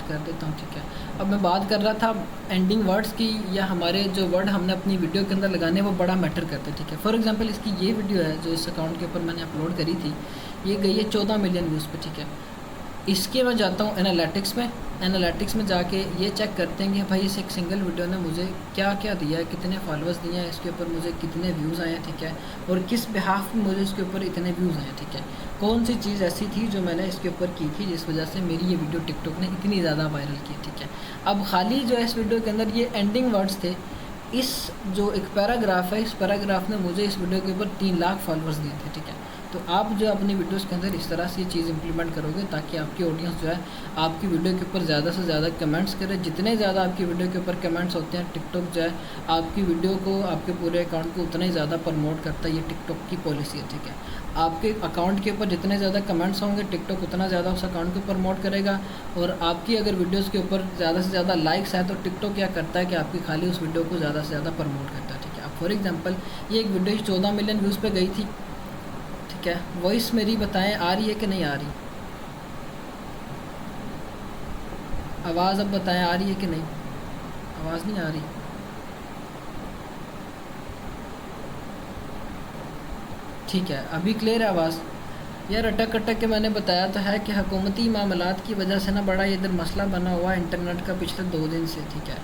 कर देता हूँ, ठीक है। अब मैं बात कर रहा था एंडिंग वर्ड्स की, या हमारे जो वर्ड हमने अपनी वीडियो के अंदर लगाने वो बड़ा मैटर करते हैं, ठीक है। फॉर एग्जांपल इसकी ये वीडियो है जो इस अकाउंट के ऊपर मैंने अपलोड करी थी, ये गई है 14 मिलियन व्यूज़ पे, ठीक है। इसके मैं जाता हूँ एनालिटिक्स में जाके ये चेक करते हैं कि भाई इस एक सिंगल वीडियो ने मुझे क्या क्या दिया है, कितने फॉलोअर्स दिए हैं, इसके ऊपर मुझे कितने व्यूज़ आए हैं, ठीक है, और किस बिहाफ में मुझे इसके ऊपर इतने व्यूज़ आए हैं, ठीक है। कौन सी चीज़ ऐसी थी जो मैंने इसके ऊपर की थी जिस वजह से मेरी ये वीडियो टिकटॉक ने इतनी ज़्यादा वायरल की, ठीक है। अब खाली जो है इस वीडियो के अंदर ये एंडिंग वर्ड्स थे, इस जो एक पैराग्राफ है, इस पैराग्राफ ने मुझे इस वीडियो के ऊपर 3 लाख फॉलोअर्स दिए थे, ठीक है। तो आप जो अपनी वीडियोस के अंदर इस तरह से ये चीज़ इंप्लीमेंट करोगे ताकि आपकी ऑडियंस जो है आपकी वीडियो के ऊपर ज़्यादा से ज़्यादा कमेंट्स करे। जितने ज़्यादा आपकी वीडियो के ऊपर कमेंट्स होते हैं, टिकटॉक जो है आपकी वीडियो को, आपके पूरे अकाउंट को उतना ही ज़्यादा प्रमोट करता है। ये टिकटॉक की पॉलिसी है, ठीक है। आपके अकाउंट के ऊपर जितने ज़्यादा कमेंट्स होंगे, टिकटॉक उतना ज़्यादा उस अकाउंट को प्रमोट करेगा। और आपकी अगर वीडियोज़ के ऊपर ज़्यादा से ज़्यादा लाइक्स है तो टिकटॉक क्या करता है कि आपकी खाली उस वीडियो को ज़्यादा से ज़्यादा प्रमोट करता है, ठीक है। अब फॉर एग्जाम्पल ये एक वीडियो 14 मिलियन व्यूज़ पे गई थी, ठीक है। वॉइस मेरी बताएं आ रही है कि नहीं आ रही, आवाज़ अब बताएं आ रही है कि नहीं, आवाज़ नहीं आ रही, ठीक है। अभी क्लियर है आवाज़। यार अटक अटक के मैंने बताया तो है कि हुकूमती मामलात की वजह से ना बड़ा इधर मसला बना हुआ है इंटरनेट का पिछले 2 दिन से, ठीक है।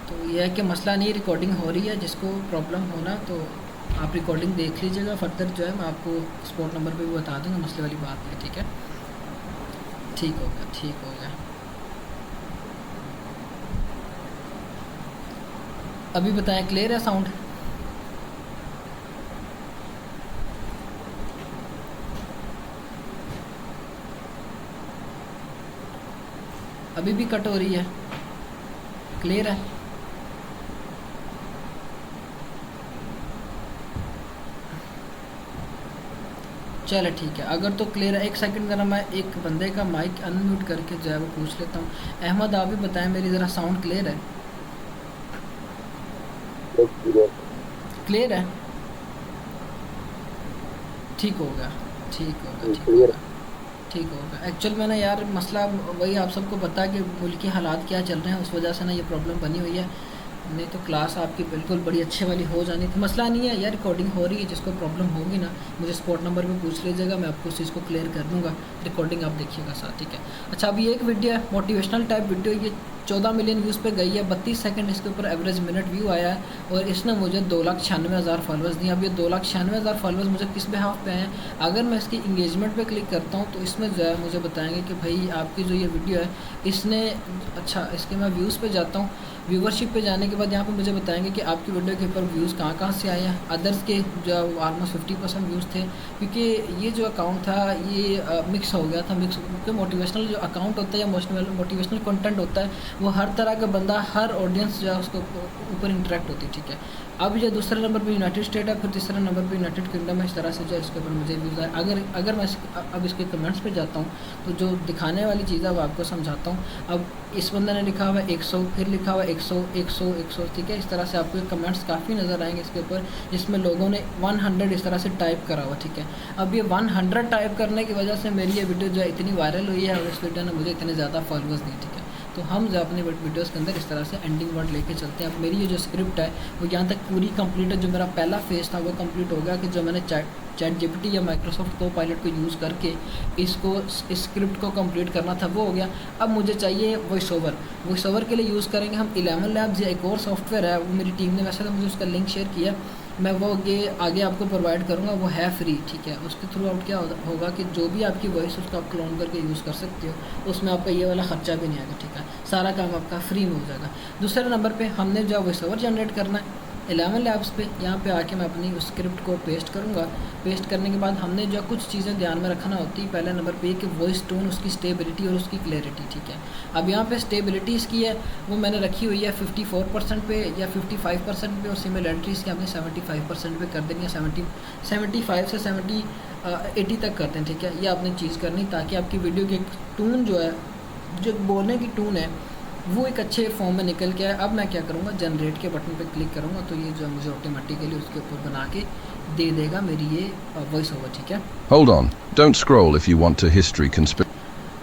तो यह है कि मसला नहीं, रिकॉर्डिंग हो रही है, जिसको प्रॉब्लम होना तो आप रिकॉर्डिंग देख लीजिएगा। फर्दर जो है मैं आपको स्पॉट नंबर पे भी बता दूँगा, मसले वाली बात नहीं, ठीक है। ठीक हो गया, ठीक हो गया। अभी बताएं क्लियर है साउंड, अभी भी कट हो रही है? क्लियर है? चलो ठीक है, अगर तो क्लियर है। एक सेकंड ज़रा मैं एक बंदे का माइक अनम्यूट करके जो है वो पूछ लेता हूँ। अहमद आप भी बताएं, मेरी ज़रा साउंड क्लियर है? क्लियर है? ठीक होगा, ठीक होगा, ठीक होगा, ठीक होगा। एक्चुअल मैंने यार मसला वही आप सबको पता कि मुल्की हालात क्या चल रहे हैं, उस वजह से ना ये प्रॉब्लम बनी हुई है। नहीं तो क्लास आपकी बिल्कुल बड़ी अच्छे वाली हो जानी थी। मसला नहीं है यार, रिकॉर्डिंग हो रही है, जिसको प्रॉब्लम होगी ना मुझे स्पॉट नंबर पे पूछ लीजिएगा, मैं आपको उस चीज़ को क्लियर कर दूँगा। रिकॉर्डिंग आप देखिएगा साथ, ठीक है? अच्छा, अभी एक वीडियो है मोटिवेशनल टाइप वीडियो, ये 14 मिलियन व्यूज़ पे गई है, 32 सेकंड इसके ऊपर एवरेज मिनट व्यू आया है, और इसने मुझे 2,96,000 फॉलोअर्स दिए। अब ये 2,96,000 फॉलोअर्स मुझे किस बिहाफ पे हैं? अगर मैं इसकी इंगेजमेंट पे क्लिक करता हूँ तो इसमें जो है मुझे बताएंगे कि भाई आपकी जो ये वीडियो है इसने, अच्छा इसके मैं व्यूज़ पे जाता हूँ। व्यूवरशिप पे जाने के बाद यहाँ पे मुझे बताएंगे कि आपकी वीडियो के ऊपर व्यूज़ कहाँ कहाँ से आए हैं। अदर्स के जो ऑलमोस्ट 50% व्यूज़ थे, क्योंकि ये जो अकाउंट था ये मिक्स हो गया था। मिक्स क्योंकि मोटिवेशनल जो अकाउंट होता है या मोटिवेशनल कंटेंट होता है, वो हर तरह का बंदा, हर ऑडियंस जो है उसके ऊपर इंटरेक्ट होती है, ठीक है? अब ये दूसरे नंबर पे यूनाइटेड स्टेट है, फिर तीसरे नंबर पे यूनाइटेड किंगडम है। इस तरह से जो है इसके ऊपर मुझे व्यूज़ आए। अगर मैं अब इसके कमेंट्स पे जाता हूँ तो जो दिखाने वाली चीज़ है वो आपको समझाता हूँ। अब इस बंदे ने लिखा हुआ है 100, फिर लिखा हुआ है 100, 100, 100, ठीक है? इस तरह से आपको कमेंट्स काफ़ी नज़र आएंगे इसके ऊपर, जिसमें लोगों ने 100 इस तरह से टाइप करा हुआ, ठीक है? अब ये 100 टाइप करने की वजह से मेरी ये वीडियो जो है इतनी वायरल हुई है, और इस वीडियो ने मुझे इतने ज़्यादा फॉलोअर्स दिए, ठीक है? तो हम जो अपने वीडियोस के अंदर इस तरह से एंडिंग वर्ड लेके चलते हैं। अब मेरी ये जो स्क्रिप्ट है वो यहाँ तक पूरी कंप्लीट है। जो मेरा पहला फेज़ था वो कंप्लीट हो गया, कि जो मैंने चैट जीपीटी या माइक्रोसॉफ्ट को पायलट को यूज़ करके इसको, इस स्क्रिप्ट को कंप्लीट करना था, वो हो गया। अब मुझे चाहिए वॉइस ओवर। वॉइस ओवर के लिए यूज़ करेंगे हम 11 लैब्स, या एक और सॉफ्टवेयर है, वो मेरी टीम ने वैसे तो मुझे उसका लिंक शेयर किया, मैं वो आगे आपको प्रोवाइड करूँगा, वो है फ्री, ठीक है? उसके थ्रू आउट क्या होगा कि जो भी आपकी वॉइस उसको आप क्लोन करके यूज़ कर सकते हो, उसमें आपका ये वाला ख़र्चा भी नहीं आएगा, ठीक है? सारा काम आपका फ्री में हो जाएगा। दूसरे नंबर पे हमने जो वॉइस ओवर जनरेट करना है 11 लैब्स पे, यहाँ पे आके मैं अपनी उस स्क्रिप्ट को पेस्ट करूँगा। पेस्ट करने के बाद हमने जो कुछ चीज़ें ध्यान में रखना होती है, पहले नंबर पे कि वॉइस टोन, उसकी स्टेबिलिटी और उसकी क्लैरिटी, ठीक है? अब यहाँ पे स्टेबिलिटी इसकी है वो मैंने रखी हुई है 54% पे या 55% पे, और सिमिलरिटी इसकी आपने 75% पे कर देनी है। 75 से 80 तक करते हैं, ठीक है? ये आपने चीज़ करनी, ताकि आपकी वीडियो की टून जो है, जो बोलने की टून है, वो एक अच्छे फॉर्म में निकल के आए। अब मैं क्या करूँगा, जनरेट के बटन पे क्लिक करूँगा तो ये जो मुझे ऑटोमेटिकली उसके ऊपर बना के दे देगा मेरी ये वॉइस ओवर, ठीक है? Hold on, don't scroll if you want to history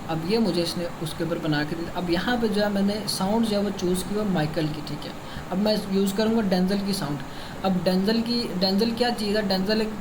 अब ये मुझे इसने उसके ऊपर बना के दिया। अब यहाँ पे जो है मैंने साउंड जो है वो चूज़ की हुआ माइकल की, ठीक है? अब मैं यूज़ करूँगा डेंजल की साउंड। अब डेंजल क्या चीज़ है? डेंजल एक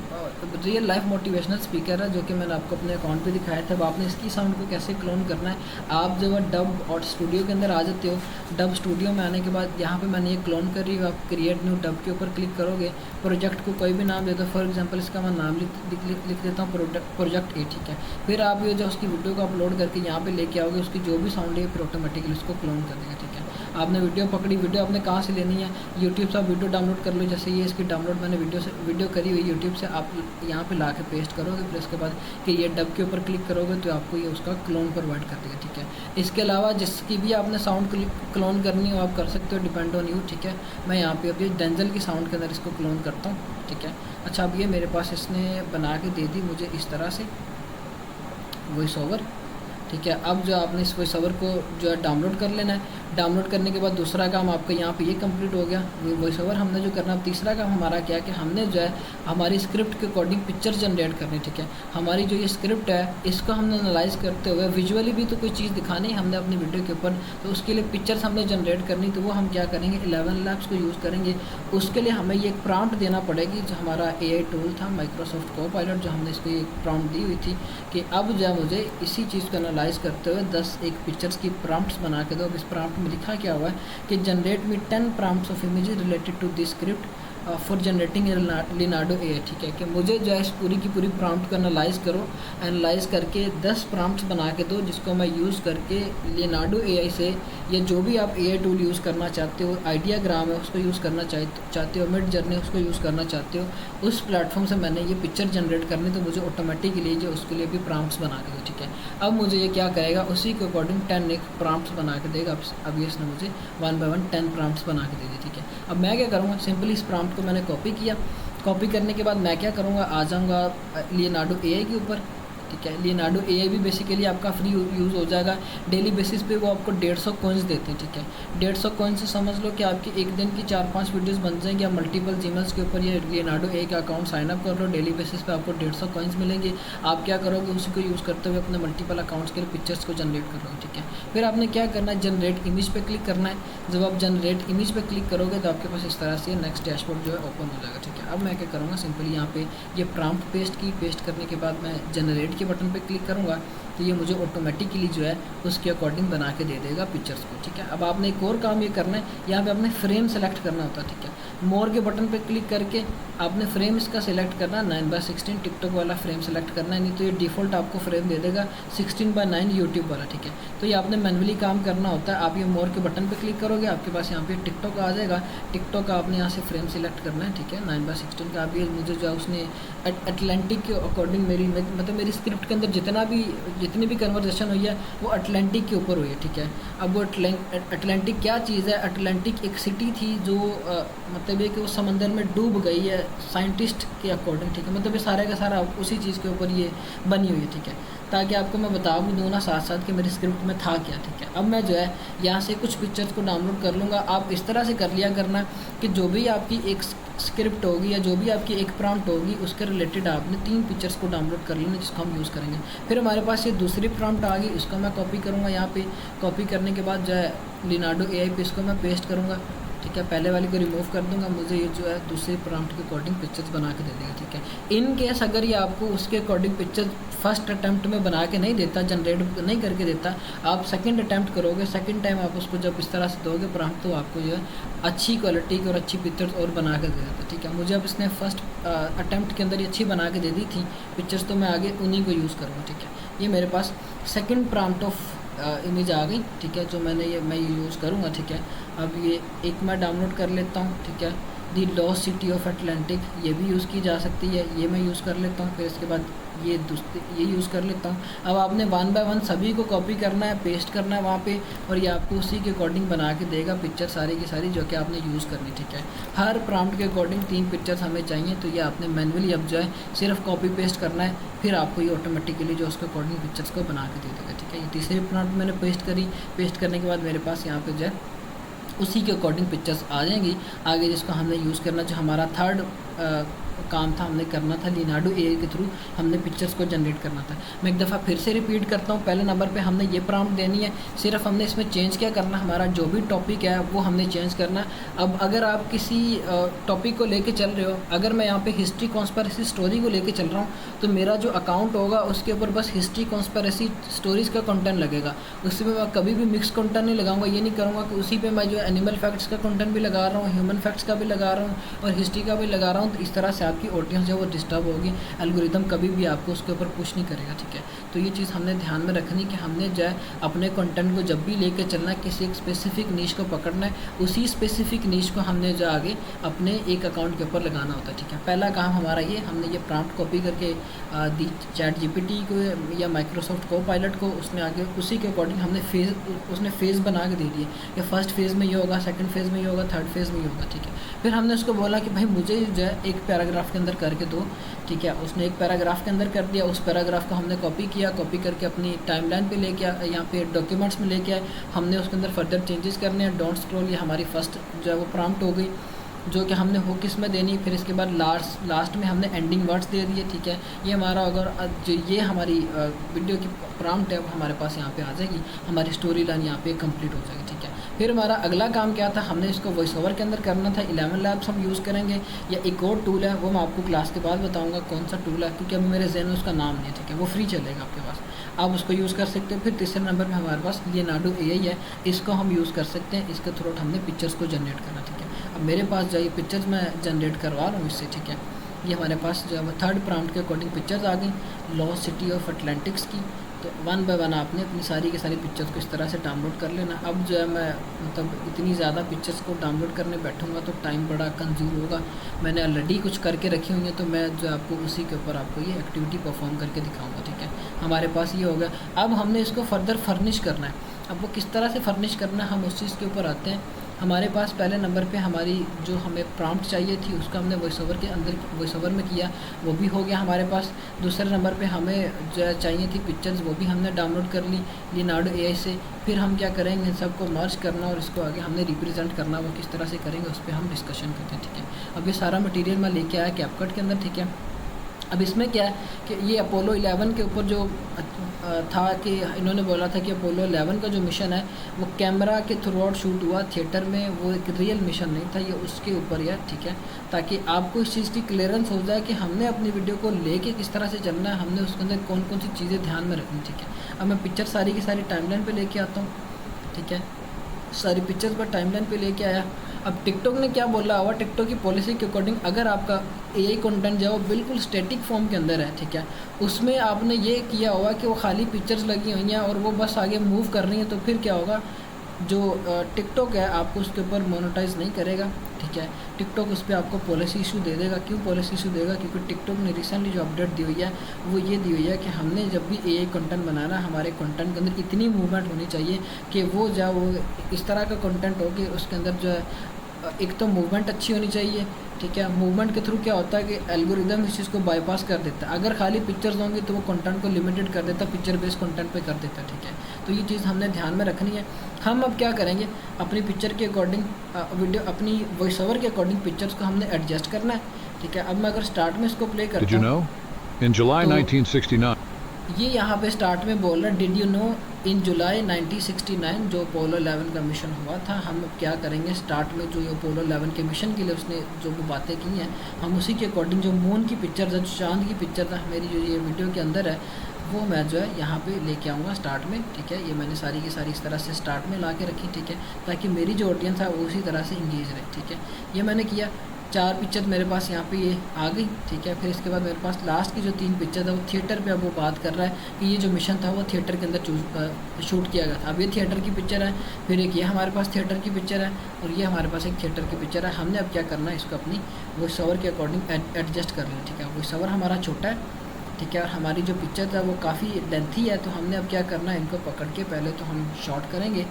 रियल लाइफ मोटिवेशनल स्पीकर है, जो कि मैंने आपको अपने अकाउंट पे दिखाया था। अब आपने इसकी साउंड को कैसे क्लोन करना है, आप जो है डब और स्टूडियो के अंदर आ जाते हो। डब स्टूडियो में आने के बाद यहाँ पे मैंने ये क्लोन कर रही हूँ, आप क्रिएट न्यू डब के ऊपर क्लिक करोगे, प्रोजेक्ट को कोई भी नाम दे दो, फॉर एग्जांपल इसका मैं नाम लिख देता हूँ प्रोजेक्ट ए, ठीक है? फिर आप ये जो उसकी वीडियो को अपलोड करके यहाँ पे लेके आओगे, उसकी जो भी साउंड है फिर ऑटोमेटिकली उसको क्लोन कर देगा, ठीक है? आपने वीडियो पकड़ी, वीडियो आपने कहाँ से लेनी है, यूट्यूब से आप वीडियो डाउनलोड कर लो। जैसे ये इसकी डाउनलोड मैंने वीडियो करी हुई यूट्यूब से, आप यहाँ पे ला के पेस्ट करोगे, फिर उसके बाद कि ये डब के ऊपर क्लिक करोगे तो आपको ये उसका क्लोन प्रोवाइड कर देगा, ठीक है? इसके अलावा जिसकी भी आपने साउंड क्लोन करनी हो आप कर सकते हो, डिपेंड ऑन यू, ठीक है? मैं यहाँ पे अभी डेंजल की साउंड के अंदर इसको क्लोन करता हूँ, ठीक है? अच्छा, अब ये मेरे पास इसने बना के दे दी मुझे इस तरह से वॉइस ओवर, ठीक है? अब जो आपने इस वॉइस ओवर को जो है डाउनलोड कर लेना है। डाउनलोड करने के बाद दूसरा काम आपका यहाँ पे ये कंप्लीट हो गया, वॉइस ओवर हमने जो करना। अब तीसरा काम हमारा क्या है कि हमने जो है हमारी स्क्रिप्ट के अकॉर्डिंग पिक्चर जनरेट करनी, ठीक है? हमारी जो ये स्क्रिप्ट है इसको हमने एनालाइज करते हुए विजुअली भी तो कोई चीज़ दिखानी है हमने अपनी वीडियो के ऊपर, तो उसके लिए पिक्चर्स हमने जनरेट करनी। तो वो हम क्या करेंगे, 11 लैब्स को यूज़ करेंगे। उसके लिए हमें ये एक प्रॉम्प्ट देना पड़ेगी, जो हमारा AI टूल था माइक्रोसॉफ्ट को पायलट, जो हमने इसको एक प्रॉम्प्ट दी हुई थी कि अब जो है मुझे इसी चीज़ को एनालाइज करते हुए 10 एक पिक्चर्स की प्रॉम्प्ट्स बना के दो। अब इस प्रॉम्प्ट में लिखा क्या हुआ है कि generate me 10 prompts of images related to this script for generating Leonardo AI, ठीक है, कि मुझे जो है इस पूरी की पूरी प्रॉम्प्ट को एनालाइज करो, एनालाइज करके 10 प्रॉम्प्ट्स बना के दो जिसको मैं यूज़ करके लिनार्डो एआई से, या जो भी आप एआई टूल यूज़ करना चाहते हो, आइडियाग्राम है उसको यूज़ करना चाहते हो, मिड जर्नी उसको यूज़ करना चाहते हो, उस प्लेटफॉर्म से मैंने ये पिक्चर जनरेट करनी, तो मुझे ऑटोमेटिकली जो उसके लिए भी प्रॉम्प्ट्स बना के दो, ठीक है। अब मुझे ये क्या करेगा, उसी के अकॉर्डिंग 10 एक प्रॉम्प्ट्स बना के देगा। अब ये इसने मुझे 1 बाय 1 10 प्रॉम्प्ट्स बना के दे दी, ठीक है। अब मैं क्या करूँगा, सिंपली इस प्रॉम्प्ट को मैंने कॉपी किया, कॉपी करने के बाद मैं क्या करूँगा, आ जाऊँगा लियोनार्डो एआई के ऊपर, ठीक है। लियोनार्डो एआई भी बेसिकली आपका फ्री यूज़ हो जाएगा, डेली बेसिस पे वो आपको 150 कॉइन्स देते हैं, ठीक है। 150 कॉइन्स से समझ लो कि आपकी एक दिन की 4-5 वीडियोस बन जाएंगी। आप मल्टीपल जीमेल्स के ऊपर ये लियोनार्डो एआई का अकाउंट साइन अप कर लो, डेली बेसिस पे आपको 150 कॉइन्स मिलेंगे। आप क्या करोगे, उसी को यूज़ करते हुए अपने मल्टीपल अकाउंट्स के लिए पिक्चर्स को जनरेट करोगे, ठीक है। फिर आपने क्या करना है, जनरेट इमेज पे क्लिक करना है। जब आप जनरेट इमेज पे क्लिक करोगे तो आपके पास इस तरह से नेक्स्ट डैशबोर्ड जो है ओपन हो जाएगा, ठीक है। अब मैं क्या करूँगा, सिंपली यहाँ पे ये प्रॉम्प्ट पेस्ट की, पेस्ट करने के बाद मैं जनरेट के बटन पे क्लिक करूँगा, तो ये मुझे ऑटोमेटिकली जो है उसके अकॉर्डिंग बना के दे देगा पिक्चर्स को, ठीक है। अब आपने एक और काम ये करना है, यहाँ पे आपने फ्रेम सेलेक्ट करना होता है, ठीक है। मोर के बटन पे क्लिक करके आपने फ्रेम इसका सिलेक्ट करना है, 9:16 टिकटॉक वाला फ्रेम सेलेक्ट करना है, नहीं तो ये डिफ़ॉल्ट आपको फ्रेम दे देगा 16:9 यूट्यूब वाला, ठीक है। तो ये आपने मैनुअली काम करना होता है। आप ये मोर के बटन पे क्लिक करोगे, आपके पास यहाँ पे टिकटॉक आ जाएगा, टिकटॉक का आपने यहाँ से फ्रेम सेलेक्ट करना है, ठीक है। 9:16 का। अभी मुझे जो है उसने अटलांटिक के अकॉर्डिंग मतलब मेरी स्क्रिप्ट के अंदर जितनी भी कन्वर्जेशन हुई है वो अटलांटिक के ऊपर हुई है, ठीक है। अब वो अटलांटिक क्या चीज़ है, अटलांटिक एक सिटी थी जो मतलब ये कि वो समंदर में डूब गई है साइंटिस्ट के अकॉर्डिंग, ठीक है। मतलब ये सारे का सारा उसी चीज़ के ऊपर ये बनी हुई है, ठीक है, ताकि आपको मैं बता भी दूँ ना साथ साथ कि मेरी स्क्रिप्ट में था क्या, ठीक है। अब मैं जो है यहाँ से कुछ पिक्चर्स को डाउनलोड कर लूँगा। आप इस तरह से कर लिया करना कि जो भी आपकी एक स्क्रिप्ट होगी या जो भी आपकी एक प्रॉम्प्ट होगी उसके रिलेटेड आपने 3 पिक्चर्स को डाउनलोड कर लेना जिसको हम यूज़ करेंगे। फिर हमारे पास ये दूसरी प्रॉम्प्ट आ गई, इसको मैं कॉपी करूँगा, यहाँ पे कॉपी करने के बाद जो है लियोनार्डो एआई पे इसको मैं पेस्ट करूँगा, ठीक है। पहले वाली को रिमूव कर दूंगा, मुझे ये जो है दूसरे प्रॉम्प्ट के अकॉर्डिंग पिक्चर्स बना के दे देगा, ठीक है। इन केस अगर ये आपको उसके अकॉर्डिंग पिक्चर फर्स्ट अटैम्प्ट में बना के नहीं देता, जनरेट नहीं करके देता, आप सेकंड अटैम्प्ट करोगे, सेकंड टाइम आप उसको जब इस तरह से दोगे प्रॉम्प्ट, तो आपको जो है अच्छी क्वालिटी की और अच्छी पिक्चर्स और बना के दे देता, ठीक है। मुझे अब इसने फर्स्ट अटैम्प्ट के अंदर ये अच्छी बना के दे दी थी पिक्चर्स, तो मैं आगे उन्हीं को यूज़ करूँगा, ठीक है। ये मेरे पास सेकेंड प्रॉम्प्ट ऑफ इमेज आ गई, ठीक है, जो मैं ये यूज़ करूँगा, ठीक है। अब ये एक मैं डाउनलोड कर लेता हूँ, ठीक है। दी लॉस्ट सिटी ऑफ अटलांटिक, ये भी यूज़ की जा सकती है, ये मैं यूज़ कर लेता हूँ। फिर इसके बाद ये यूज़ कर लेता हूँ। अब आपने 1 बाय 1 सभी को कॉपी करना है, पेस्ट करना है वहाँ पे, और ये आपको उसी के अकॉर्डिंग बना के देगा पिक्चर सारी की सारी जो कि आपने यूज़ करनी, ठीक है। हर प्रॉम्प्ट के अकॉर्डिंग 3 पिक्चर्स हमें चाहिए, तो ये आपने मैनुअली अब जो है सिर्फ कॉपी पेस्ट करना है, फिर आपको ये ऑटोमेटिकली जो उसके अकॉर्डिंग पिक्चर्स को बना के दे देगा, ठीक है। ये तीसरी प्रॉम्प्ट मैंने पेस्ट करी, पेस्ट करने के बाद मेरे पास यहाँ पे जो है उसी के अकॉर्डिंग पिक्चर्स आ जाएंगी आगे, जिसको हमने यूज़ करना, जो हमारा थर्ड काम था, हमने करना था लियोनार्डो एआई के थ्रू हमने पिक्चर्स को जनरेट करना था। मैं एक दफ़ा फिर से रिपीट करता हूँ, पहले नंबर पे हमने ये प्रॉम्प्ट देनी है, सिर्फ हमने इसमें चेंज क्या करना, हमारा जो भी टॉपिक है वो हमने चेंज करना। अब अगर आप किसी टॉपिक को लेके चल रहे हो, अगर मैं यहाँ पे हिस्ट्री कॉन्स्पिरेसी स्टोरी को लेके चल रहा हूँ, तो मेरा जो अकाउंट होगा उसके ऊपर बस हिस्ट्री कॉन्स्पिरेसी स्टोरीज़ का कंटेंट लगेगा, उसमें मैं कभी भी मिक्स कंटेंट नहीं लगाऊंगा। ये नहीं करूँगा कि उसी पर मैं जो एनिमल फैक्ट्स का कंटेंट भी लगा रहा हूँ, ह्यूमन फैक्ट्स का भी लगा रहा हूँ और हिस्ट्री का भी लगा रहा हूँ, तो इस तरह से आपकी ऑडियंस जो है वो डिस्टर्ब होगी, एल्गोरिदम कभी भी आपको उसके ऊपर पुश नहीं करेगा, ठीक है। तो ये चीज़ हमने ध्यान में रखनी कि हमने जो है अपने कंटेंट को जब भी लेके चलना है, किसी एक स्पेसिफिक नीश को पकड़ना है, उसी स्पेसिफिक नीश को हमने जो आगे अपने एक अकाउंट के ऊपर लगाना होता है, ठीक है। पहला काम हमारा ये, हमने ये प्रॉम्प्ट कॉपी करके दी चैट जीपीटी को या माइक्रोसॉफ्ट कोपायलट को, उसने आगे उसी के अकॉर्डिंग हमने उसने फेज़ बना के दे दिए कि फर्स्ट फेज़ में ये होगा, सेकंड फेज़ में ये होगा, थर्ड फेज़ में ये होगा, ठीक है। फिर हमने उसको बोला कि भाई मुझे जो है एक पैराग्राफ के अंदर करके दो, ठीक है। उसने एक पैराग्राफ के अंदर कर दिया, उस पैराग्राफ को हमने कॉपी किया, कॉपी करके अपनी टाइमलाइन पे लेके यहाँ पे डॉक्यूमेंट्स में लेके आए, हमने उसके अंदर फर्दर चेंजेस करने हैं। डोंट स्क्रॉल, ये हमारी फर्स्ट जो है वो प्रॉम्प्ट हो गई, जो कि हमने हुक इसमें देनी। फिर इसके बाद लास्ट में हमने एंडिंग वर्ड्स दे दिए, ठीक है। ये हमारा अगर जो ये हमारी वीडियो की प्रॉम्प्ट है वो हमारे पास यहाँ पे आ जाएगी, हमारी स्टोरी लाइन यहाँ पे कंप्लीट हो जाएगी, ठीक है। फिर हमारा अगला काम क्या था, हमने इसको वॉइस ओवर के अंदर करना था। 11 लैब्स हम यूज़ करेंगे, या एक और टूल है वो मैं आपको क्लास के बाद बताऊँगा कौन सा टूल है, क्योंकि अभी मेरे जहन में उसका नाम नहीं है, ठीक है। वो फ्री चलेगा आपके पास, आप उसको यूज़ कर सकते हो। फिर तीसरे नंबर पर हमारे पास लियोनार्डो एआई है, इसको हम यूज़ कर सकते हैं, इसके थ्रू हमने पिक्चर्स को जनरेट करना, ठीक है। अब मेरे पास जो ये पिक्चर्स मैं जनरेट करवा रहा हूँ इससे, ठीक है। ये हमारे पास जो है थर्ड प्रॉम्प्ट के अकॉर्डिंग पिक्चर्स आ गई लॉस्ट सिटी ऑफ अटलांटिक्स की। तो वन बाय वन आपने अपनी सारी की सारी पिक्चर्स को इस तरह से डाउनलोड कर लेना। अब जो है मैं मतलब इतनी ज़्यादा पिक्चर्स को डाउनलोड करने बैठूंगा तो टाइम बड़ा कंज्यूम होगा। मैंने ऑलरेडी कुछ करके रखी हुई है, तो मैं जो आपको उसी के ऊपर आपको ये एक्टिविटी परफॉर्म करके दिखाऊंगा, ठीक है। हमारे पास ये हो गया। अब हमने इसको फर्दर फर्निश करना है। अब वो किस तरह से फर्निश करना है हम उस चीज़ के ऊपर आते हैं। हमारे पास पहले नंबर पे हमारी जो हमें प्रॉम्प्ट चाहिए थी उसका हमने वॉइस ओवर के अंदर वॉइस ओवर में किया, वो भी हो गया हमारे पास। दूसरे नंबर पे हमें जो चाहिए थी पिक्चर्स वो भी हमने डाउनलोड कर ली लियोनार्डो एआई से। फिर हम क्या करेंगे, इन सबको मर्ज करना और इसको आगे हमने रिप्रेजेंट करना, वो किस तरह से करेंगे उस पर हम डिस्कशन करते हैं, ठीक है। अब ये सारा मटीरियल मैं लेके आया कैपकट के अंदर, ठीक है। अब इसमें क्या है कि ये अपोलो 11 के ऊपर जो था कि इन्होंने बोला था कि अपोलो 11 का जो मिशन है वो कैमरा के थ्रू आउट शूट हुआ थिएटर में, वो एक रियल मिशन नहीं था, ये उसके ऊपर है, ठीक है। ताकि आपको इस चीज़ की क्लियरेंस हो जाए कि हमने अपनी वीडियो को लेके किस तरह से चलना है, हमने उसके अंदर कौन कौन सी चीज़ें ध्यान में रखनी, ठीक है। अब मैं पिक्चर सारी की सारी टाइमलाइन पे लेके आता हूँ, ठीक है। सारी पिक्चर्स पर टाइमलाइन पे लेके आया। अब टिकटॉक ने क्या बोला हुआ, टिकटॉक की पॉलिसी के अकॉर्डिंग अगर आपका एआई कंटेंट जो है वो बिल्कुल स्टैटिक फॉर्म के अंदर है, ठीक है, उसमें आपने ये किया हुआ कि वो खाली पिक्चर्स लगी हुई हैं और वो बस आगे मूव कर रही हैं, तो फिर क्या होगा, जो टिकटॉक है आपको उसके ऊपर मोनेटाइज नहीं करेगा, ठीक है। टिकटॉक उस पर आपको पॉलिसी इशू दे देगा। क्यों पॉलिसी इशू देगा? क्योंकि टिकटॉक ने रिसेंटली जो अपडेट दी हुई है वो ये दी हुई है कि हमने जब भी एआई कंटेंट बनाना, हमारे कंटेंट के अंदर इतनी मूवमेंट होनी चाहिए कि वो जो वो इस तरह का कंटेंट हो कि उसके अंदर जो है एक तो मूवमेंट अच्छी होनी चाहिए, ठीक है। मूवमेंट के थ्रू क्या होता है कि एल्गोरिदम इस चीज़ को बाईपास कर देता है। अगर खाली पिक्चर्स होंगी तो वो कंटेंट को लिमिटेड कर देता है, पिक्चर बेस्ड कंटेंट पे कर देता है, ठीक है। तो ये चीज़ हमने ध्यान में रखनी है। हम अब क्या करेंगे, अपनी पिक्चर के अकॉर्डिंग वीडियो अपनी वॉइस ओवर के अकॉर्डिंग पिक्चर्स को हमने एडजस्ट करना है, ठीक है। अब मैं अगर स्टार्ट में इसको प्ले करता हूँ, In July 1969, ये यहाँ पे स्टार्ट में बोल रहा है डिड यू नो इन जुलाई 1969 जो अपोलो 11 का मिशन हुआ था। हम अब क्या करेंगे, स्टार्ट में जो अपोलो 11 के मिशन के लिए उसने जो भी बातें की हैं हम उसी के अकॉर्डिंग जो मून की पिक्चर है, जो चांद की पिक्चर है मेरी जो ये वीडियो के अंदर है, वो मैं जो है यहाँ पे लेके आऊँगा स्टार्ट में, ठीक है। ये मैंने सारी की सारी इस तरह से स्टार्ट में ला के रखी, ठीक है, ताकि मेरी जो ऑडियंस है वो उसी तरह से इंगेज रहे, ठीक है। ये मैंने किया। 4 पिक्चर मेरे पास यहाँ पे ये आ गई, ठीक है। फिर इसके बाद मेरे पास लास्ट की जो 3 पिक्चर था वो थिएटर पे अब वो बात कर रहा है कि ये जो मिशन था वो थिएटर के अंदर शूट किया गया था। अब ये थिएटर की पिक्चर है, फिर एक ये हमारे पास थिएटर की पिक्चर है और ये हमारे पास एक थिएटर की पिक्चर है। हमने अब क्या करना है, इसको अपनी वॉइस ओवर के अकॉर्डिंग एडजस्ट कर लें, ठीक है। वॉइस ओवर हमारा छोटा है, ठीक है, और हमारी जो पिक्चर है वो काफ़ी लेंथी है, तो हमने अब क्या करना है, इनको पकड़ के पहले तो हम शॉर्ट करेंगे,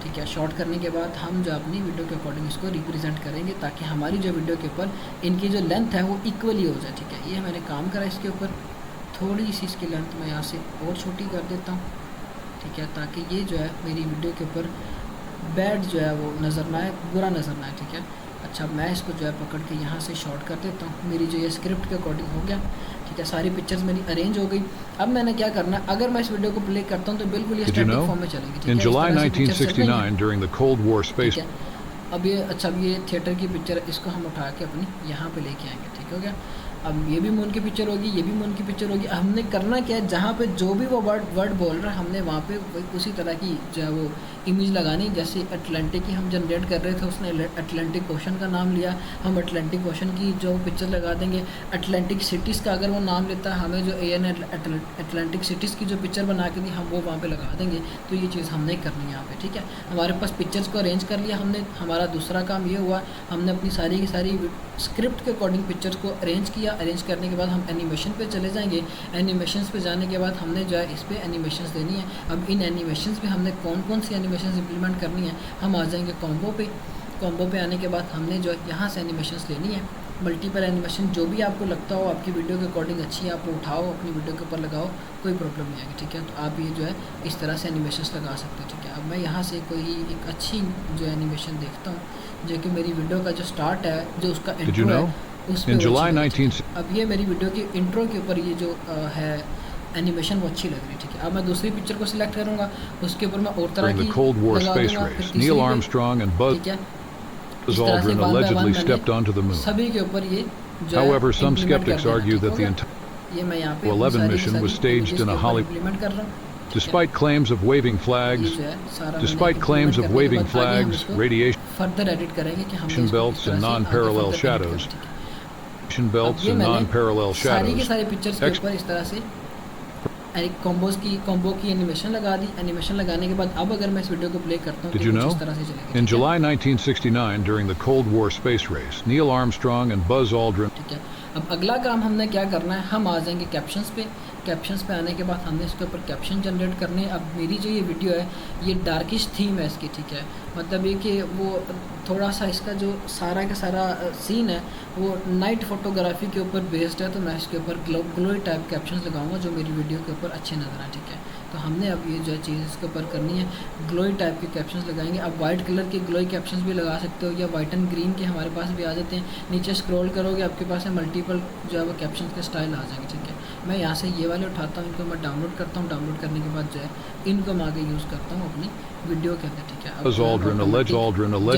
ठीक है। शॉर्ट करने के बाद हम जो अपनी वीडियो के अकॉर्डिंग इसको रिप्रेजेंट करेंगे ताकि हमारी जो वीडियो के ऊपर इनकी जो लेंथ है वो इक्वली हो जाए, ठीक है। ये मैंने काम करा इसके ऊपर। थोड़ी सी इसकी लेंथ मैं यहाँ से और छोटी कर देता हूँ, ठीक है, ताकि ये जो है मेरी वीडियो के ऊपर बैड जो है वो नज़र ना आए, बुरा नज़र ना आए, ठीक है। अच्छा, मैं इसको जो है पकड़ के यहाँ से शॉर्ट कर देता हूँ। मेरी जो ये स्क्रिप्ट के अकॉर्डिंग हो गया, ठीक है, सारी पिक्चर्स मेरी अरेंज हो गई। अब मैंने क्या करना है, अगर मैं इस वीडियो को प्ले करता हूँ तो बिल्कुल ये स्टैटिक फॉर्म में चलेगी, ठीक है। In July 1969, during the Cold War space, अब ये अच्छा, अब ये थिएटर की पिक्चर, इसको हम उठा के अपनी यहाँ पे लेके आएंगे, ठीक हो गया। अब ये भी मून की पिक्चर होगी, ये भी मून की पिक्चर होगी। हमने करना क्या है, जहाँ पे जो भी वो वर्ड बोल रहा है हमने वहाँ पे उसी तरह की जो है वो इमेज लगानी। जैसे अटलांटिक की हम जनरेट कर रहे थे, उसने अटलांटिक ओशन का नाम लिया, हम अटलांटिक ओशन की जो पिक्चर लगा देंगे। अटलांटिक सिटीज़ का अगर वो नाम लेता है, हमें जो एन अटलांटिक सिटीज़ की जो पिक्चर बना के दी हम वो वहाँ पर लगा देंगे। तो ये चीज़ हमने करनी है यहाँ पर, ठीक है। हमारे पास पिक्चर्स को अरेंज कर लिया हमने। हमारा दूसरा काम ये हुआ, हमने अपनी सारी की सारी स्क्रिप्ट के अकॉर्डिंग पिक्चर्स को अरेंज किया। अरेंज करने के बाद हम एनिमेशन पे चले जाएंगे। एनिमेशंस पे जाने के बाद हमने जो है इस पर एनिमेशंस देनी है। अब इन एनिमेशंस पे हमने कौन कौन सी एनिमेशंस इंप्लीमेंट करनी है, हम आ जाएंगे कॉम्बो पे। कॉम्बो पे आने के बाद हमने जो है यहाँ से एनिमेशंस लेनी है। मल्टीपल एनिमेशन जो भी आपको लगता हो आपकी वीडियो के अकॉर्डिंग अच्छी है, आप उठाओ अपनी वीडियो के ऊपर लगाओ, कोई प्रॉब्लम नहीं आएगी, ठीक है। तो आप ये जो है इस तरह से एनिमेशंस लगा सकते हो, ठीक है। अब मैं यहाँ से कोई एक अच्छी जो एनिमेशन देखता हूँ जो कि मेरी वीडियो का जो स्टार्ट है, जो उसका इंट्रो है, उस पे अब ये मेरी वीडियो की इंट्रो के ऊपर ये जो है एनिमेशन वो अच्छी लग रही है, ठीक है। अब मैं दूसरी पिक्चर को सिलेक्ट करूँगा, उसके ऊपर मैं और तरह की लगा दूँगा, फिर Neil Armstrong and Buzz ठीक है, Aldrin allegedly stepped onto the moon. सभी के ऊपर ये जो However, some implement skeptics करना है, argue ठीक that हो the गया। entire ये मैं यहाँ पे Apollo 11 सारी की mission सारी was staged images in a के ऊपर Hollywood implement कर रहा हूँ। Despite claims of waving flags, radiation belts and non-parallel shadows, combo की एनिमेशन लगा दी। एनिमेशन लगाने के बाद अब अगर मैं इस वीडियो को प्ले करता हूँ तो इस तरह से चलेगा। In July 1969, during the Cold War space race, Neil Armstrong and Buzz Aldrin. ठीक है, अब अगला काम हमने क्या करना है, हम आ जाएंगे कैप्शंस पे। कैप्शंस पे आने के बाद हमने इसके ऊपर कैप्शन जनरेट करने हैं। अब मेरी जो ये वीडियो है ये डार्किश थीम है इसकी, ठीक है, मतलब ये कि वो थोड़ा सा इसका जो सारा का सारा सीन है वो नाइट फोटोग्राफी के ऊपर बेस्ड है, तो मैं इसके ऊपर ग्लोई टाइप कैप्शंस लगाऊंगा जो मेरी वीडियो के ऊपर अच्छे नजर आए, ठीक है। तो हमने अब ये जो है चीज़ इसके ऊपर करनी है, ग्लोई टाइप के कैप्शंस लगाएंगे। अब वाइट कलर के ग्लोई कैप्शंस भी लगा सकते हो या वाइट एंड ग्रीन के हमारे पास भी आ जाते हैं। नीचे स्क्रॉल करोगे आपके पास है मल्टीपल जो है वो कैप्शंस के स्टाइल आ जाएंगे, ठीक है। मैं यहाँ से ये वाले उठाता हूँ, इनको मैं डाउनलोड करता हूँ। डाउनलोड करने के बाद जो है इनको मैं आगे यूज़ करता हूँ अपनी वीडियो के अंदर, ठीक है।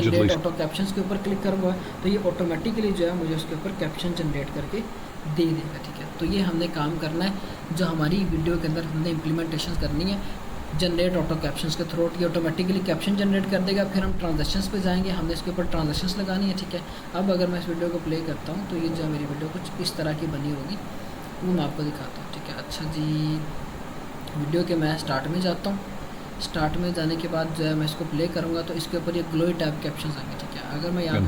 जनरेट ऑटो कैप्शंस के ऊपर क्लिक करूँगा तो ये ऑटोमेटिकली जो है मुझे उसके ऊपर कैप्शन जनरेट करके दे देगा, ठीक है। तो ये हमने काम करना है जो हमारी वीडियो के अंदर हमने इम्प्लीमेंटेशन करनी है जनरेट ऑटो कैप्शंस के थ्रू। ये ऑटोमेटिकली कैप्शन जनरेट कर देगा। फिर हम ट्रांजेक्शंस पे जाएंगे, हमने इसके ऊपर ट्रांजेक्शंस लगानी है, ठीक है। अब अगर मैं इस वीडियो को प्ले करता हूँ तो ये जो मेरी वीडियो कुछ इस तरह की बनी होगी वो मैं आपको दिखाता हूँ, ठीक है। अच्छा जी, वीडियो के मैं स्टार्ट में जाता हूँ। स्टार्ट में जाने के बाद जो है मैं इसको प्ले करूँगा तो इसके ऊपर ये ग्लोई टाइप कैप्शंस आएंगे, ठीक है। अगर मैं यहाँ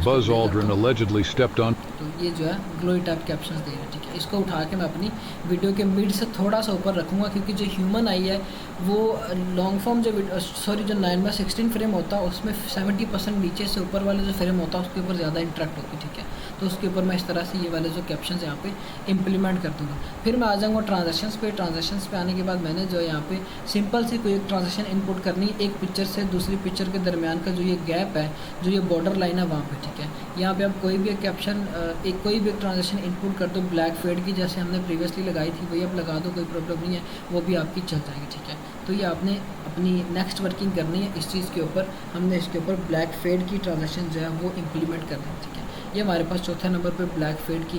तो ये जो है ग्लोई टाइप कैप्शंस दे रहे हैं, ठीक है। इसको उठा के मैं अपनी वीडियो के मिड से थोड़ा सा ऊपर रखूँगा क्योंकि जो ह्यूमन आई है वो लॉन्ग फॉर्म जो 9:16 फ्रेम होता है उसमें 70% नीचे से ऊपर वाले जो फ्रेम होता है उसके ऊपर ज़्यादा इंटरेक्ट होती है, ठीक है। तो उसके ऊपर मैं इस तरह से ये वाले जो कैप्शंस यहाँ पे इम्प्लीमेंट कर दूँगा। फिर मैं आ जाऊँगा ट्रांजेक्शंस पे। ट्रांजेक्शंस पे आने के बाद मैंने जो यहाँ पे सिंपल सी कोई एक ट्रांजेक्शन इनपुट करनी है, एक पिक्चर से दूसरी पिक्चर के दरमियान का जो ये गैप है, जो ये बॉर्डर लाइन है वहाँ पे, ठीक है। यहाँ पे आप कोई भी एक कैप्शन कोई भी एक ट्रांजेक्शन इनपुट कर दो ब्लैक फेड की, जैसे हमने प्रीवियसली लगाई थी वही आप लगा दो, कोई प्रॉब्लम नहीं है, वो भी आपकी चल जाएगी, ठीक है। तो ये आपने अपनी नेक्स्ट वर्किंग करनी है इस चीज़ के ऊपर। हमने इसके ऊपर ब्लैक फेड की ट्रांजेक्शन जो है वो इम्प्लीमेंट करनी है, ठीक है। ये हमारे पास चौथे नंबर पे ब्लैक फेड की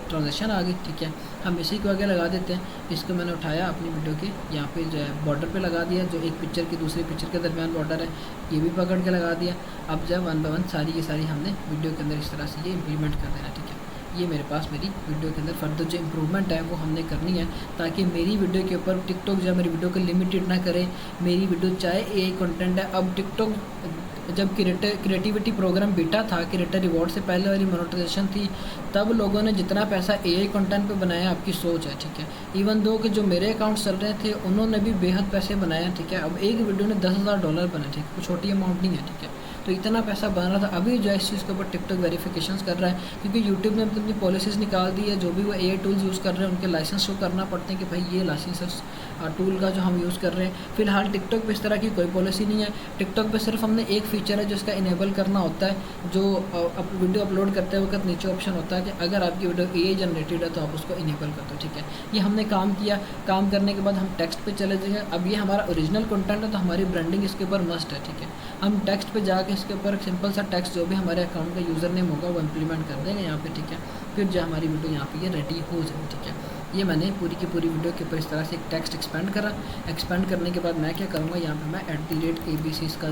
ट्रांजेक्शन आ गई, ठीक है। हम इसी को आगे लगा देते हैं। इसको मैंने उठाया अपनी वीडियो के यहाँ पे जो है बॉर्डर पे लगा दिया, जो एक पिक्चर की दूसरी पिक्चर के दरमियान बॉर्डर है ये भी पकड़ के लगा दिया। अब जो है 1 बाय 1 सारी की सारी हमने वीडियो के अंदर इस तरह से ये इम्प्लीमेंट कर देना, ठीक है। ये मेरे पास मेरी वीडियो के अंदर फर्दर जो इम्प्रूवमेंट है वो हमने करनी है ताकि मेरी वीडियो के ऊपर टिकटॉक जो है मेरी वीडियो को लिमिटेड ना करे। मेरी वीडियो चाहे एआई कंटेंट है। अब टिकटॉक जब क्रिएटिविटी प्रोग्राम बीटा था, क्रिएटर रिवॉर्ड से पहले वाली मोनेटाइजेशन थी, तब लोगों ने जितना पैसा एआई कंटेंट पे बनाया आपकी सोच है, ठीक है। इवन दो कि जो मेरे अकाउंट चल रहे थे उन्होंने भी बेहद पैसे बनाए, ठीक है। अब एक वीडियो ने $10,000 बने, ठीक है, कोई छोटी अमाउंट नहीं है, ठीक है। तो इतना पैसा बन रहा था। अभी जो है इस चीज़ के ऊपर टिकटॉक वेरिफिकेशंस कर रहा है क्योंकि यूट्यूब ने अपनी पॉलिसीज़ निकाल दी है। जो भी वो एआई टूल्स यूज़ कर रहे हैं उनके लाइसेंस शो करना पड़ते हैं कि भाई ये लाइसेंस टूल का जो हम यूज़ कर रहे हैं। फिलहाल टिकटॉक पे इस तरह की कोई पॉलिसी नहीं है। टिकटॉक पे सिर्फ हमने एक फीचर है जो इसका इनेबल करना होता है, जो वीडियो अपलोड करते वक्त नीचे ऑप्शन होता है कि अगर आपकी वीडियो एआई जनरेटेड है तो आप उसको इनेबल कर दो, ठीक है। ये हमने काम किया। काम करने के बाद हम टेक्स्ट पे चले जाएंगे। अब ये हमारा ओरिजिनल कंटेंट है तो हमारी ब्रांडिंग इसके ऊपर मस्ट है, ठीक है। हम टेक्स्ट पे जाके इसके ऊपर सिंपल सा टेक्स्ट जो भी हमारे अकाउंट का यूज़र नेम होगा वो इम्प्लीमेंट कर देंगे यहाँ पे, ठीक है। फिर जो हमारी वीडियो यहाँ पे ये रेडी हो जाएगी, ठीक है। ये मैंने पूरी की पूरी वीडियो के ऊपर इस तरह से एक टेक्स्ट एक्सपेंड करा। एक्सपेंड करने के बाद मैं क्या करूँगा, यहाँ पे मैं @ABC इसका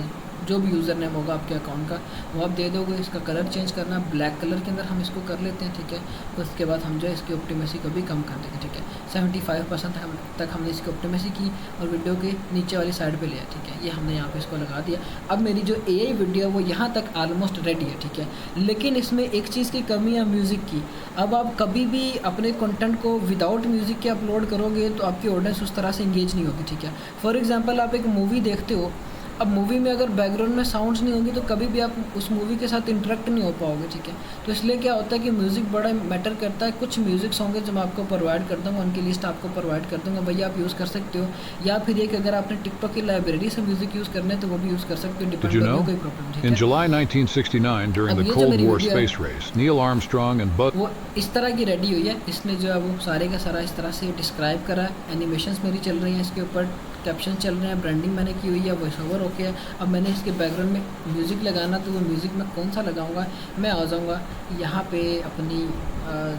जो भी यूज़र नेम होगा आपके अकाउंट का वो आप दे दोगे। इसका कलर चेंज करना ब्लैक कलर के अंदर हम इसको कर लेते हैं, ठीक है। उसके बाद हम जो है इसकी ऑप्टिमेसी को भी कम कर देंगे, ठीक है। 75% तक हमने इसकी ऑप्टिमेसी की और वीडियो के नीचे वाली साइड पे लिया, ठीक है। ये हमने यहाँ पे इसको लगा दिया। अब मेरी जो एआई वीडियो है वो यहाँ तक ऑलमोस्ट रेडी है, ठीक है। लेकिन इसमें एक चीज़ की कमी है म्यूज़िक की। अब आप कभी भी अपने कंटेंट को विदाउट म्यूज़िक के अपलोड करोगे तो आपकी ऑडियंस उस तरह से इंगेज नहीं होगी, ठीक है। फॉर एग्जांपल आप एक मूवी देखते हो, अब मूवी में अगर बैकग्राउंड में साउंड्स नहीं होंगी तो कभी भी आप उस मूवी के साथ इंटरेक्ट नहीं हो पाओगे, ठीक है। तो इसलिए क्या होता है कि म्यूज़िक बड़ा मैटर करता है। कुछ म्यूज़िक सॉन्ग है जो मैं आपको प्रोवाइड कर दूँगा, उनकी लिस्ट आपको प्रोवाइड कर दूँगा, भैया आप यूज़ कर सकते हो। या फिर ये कि अगर आपने टिकटॉक की लाइब्रेरी से म्यूज़िक यूज़ करना है तो वो भी यूज़ कर सकते हो, डिपेंड करता है, कोई प्रॉब्लम नहीं है। In July 1969 during the Cold War space race, Neil Armstrong and Buzz वो इस तरह की रेडी हुई है। इसने जो है वो सारे का सारा इस तरह से डिस्क्राइब करा है। एनिमेशंस मेरी चल रही हैं, इसके ऊपर कैप्शन चल रहे हैं, ब्रांडिंग मैंने की हुई है, वॉइस ओवर ओके है। अब मैंने इसके बैकग्राउंड में म्यूज़िक लगाना तो वो म्यूज़िक मैं कौन सा लगाऊंगा, मैं आ जाऊंगा यहाँ पे अपनी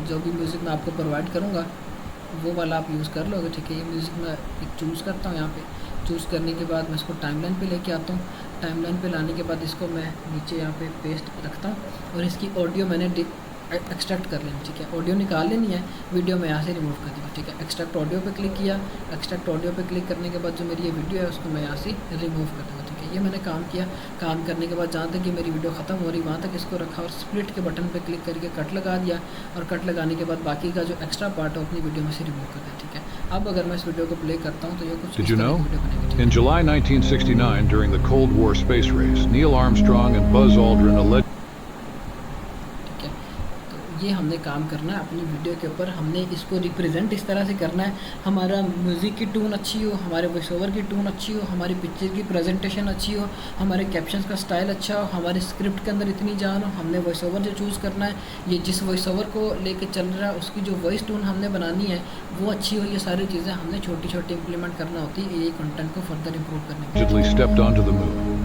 जो भी म्यूज़िक मैं आपको प्रोवाइड करूँगा वो वाला आप यूज़ कर लोगे, ठीक है। ये म्यूज़िक मैं एक चूज़ करता हूँ यहाँ पे। चूज़ करने के बाद मैं इसको टाइमलाइन पे लेके आता हूँ। टाइमलाइन पे लाने के बाद इसको मैं नीचे यहाँ पे पेस्ट रखता हूँ और इसकी ऑडियो मैंने एक्सट्रैक्ट कर लेनी, ठीक है। ऑडियो निकाल लेनी है, वीडियो में यहाँ से रिमूव कर दूँगा, ठीक है। एक्सट्रैक्ट ऑडियो पे क्लिक किया। एक्सट्रैक्ट ऑडियो पे क्लिक करने के बाद जो मेरी ये वीडियो है उसको मैं यहाँ से रिमूव कर दूँगा, ठीक है। ये मैंने काम किया। काम करने के बाद जहाँ तक कि मेरी वीडियो ख़त्म हो रही वहाँ तक इसको रखा और स्प्लिट के बटन पे क्लिक करके कट लगा दिया और कट लगाने के बाद बाकी का जो एक्स्ट्रा पार्ट है अपनी वीडियो में से रिमूव कर दिया, ठीक है। अब अगर मैं इस वीडियो को प्ले करता हूँ तो ये कुछ Did इस you तरह know? की वीडियो बनेगी, ठीक है। In July 1969, during the Cold War space race, Neil Armstrong and Buzz Aldrin alleged ठीक है। तो ये हमने काम करना है अपनी वीडियो के ऊपर। हमने इसको रिप्रेजेंट इस तरह से करना है, हमारा म्यूज़िक की टून अच्छी हो, हमारे वॉइस ओवर की टून अच्छी हो, हमारी पिक्चर की प्रेजेंटेशन अच्छी हो, हमारे कैप्शंस का स्टाइल अच्छा हो, हमारे स्क्रिप्ट के अंदर इतनी जान हो। हमने वॉइस ओवर जो चूज़ करना है, ये जिस वॉइस ओवर को लेके चल रहा है उसकी जो वॉइस टून हमने बनानी है वो अच्छी हो। ये सारी चीज़ें हमने छोटी छोटी इंप्लीमेंट करना होती है ये कंटेंट को फर्दर इम्प्रूव करने के लिए। stepped onto the moon.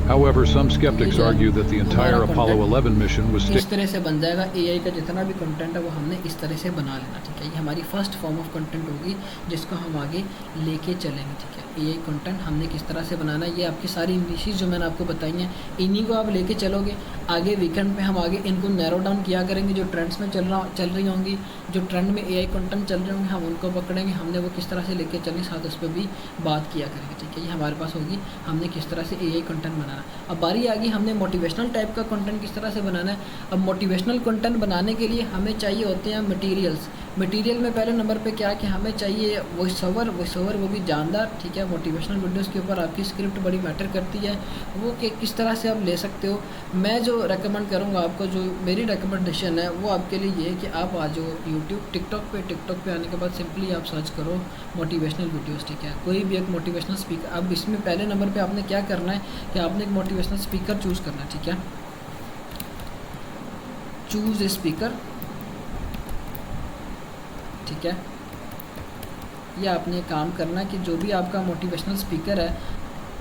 However, some skeptics argue that the entire Apollo 11 mission was इस तरह से बन जाएगा। एआई का जितना भी कंटेंट है वो हमने इस तरह से बना लेना, ठीक है। ये हमारी फर्स्ट फॉर्म ऑफ कंटेंट होगी जिसको हम आगे लेके चलेंगे, ठीक है। एआई कंटेंट हमने किस तरह से बनाना है, ये आपकी सारी इंग्लिशेस जो मैंने आपको बताई हैं इन्हीं को आप लेके चलोगे आगे। वीकेंड पे हम आगे इनको नैरो डाउन किया करेंगे, जो ट्रेंड्स में चल रही होंगी, जो ट्रेंड में एआई कंटेंट चल रहे होंगे हम उनको पकड़ेंगे, हमने वो किस तरह से लेके चलेंगे, साथ उस पर भी बात किया करेंगे, ठीक है। ये हमारे पास होगी हमने किस तरह से एआई कंटेंट बनाना है। अब बारी आ गई हमने मोटिवेशनल टाइप का कंटेंट किस तरह से बनाना है। अब मोटिवेशनल कंटेंट बनाने के लिए हमें चाहिए होते हैं मटेरियल्स। मटेरियल में पहले नंबर पे क्या है कि हमें चाहिए वॉइस ओवर वो भी जानदार, ठीक है। मोटिवेशनल वीडियोस के ऊपर आपकी स्क्रिप्ट बड़ी मैटर करती है, वो कि किस तरह से आप ले सकते हो। मैं जो रेकमेंड करूँगा आपको, जो मेरी रिकमेंडेशन है वो आपके लिए ये है कि आप आ जाओ यूट्यूब टिकटॉक पे आने के बाद सिंपली आप सर्च करो मोटिवेशनल वीडियोज़, ठीक है। कोई भी एक मोटिवेशनल स्पीकर। अब इसमें पहले नंबर पर आपने क्या करना है कि आपने एक मोटिवेशनल स्पीकर चूज़ करना है, ठीक है। चूज़ ए स्पीकर, ठीक है। ये आपने काम करना है कि जो भी आपका मोटिवेशनल स्पीकर है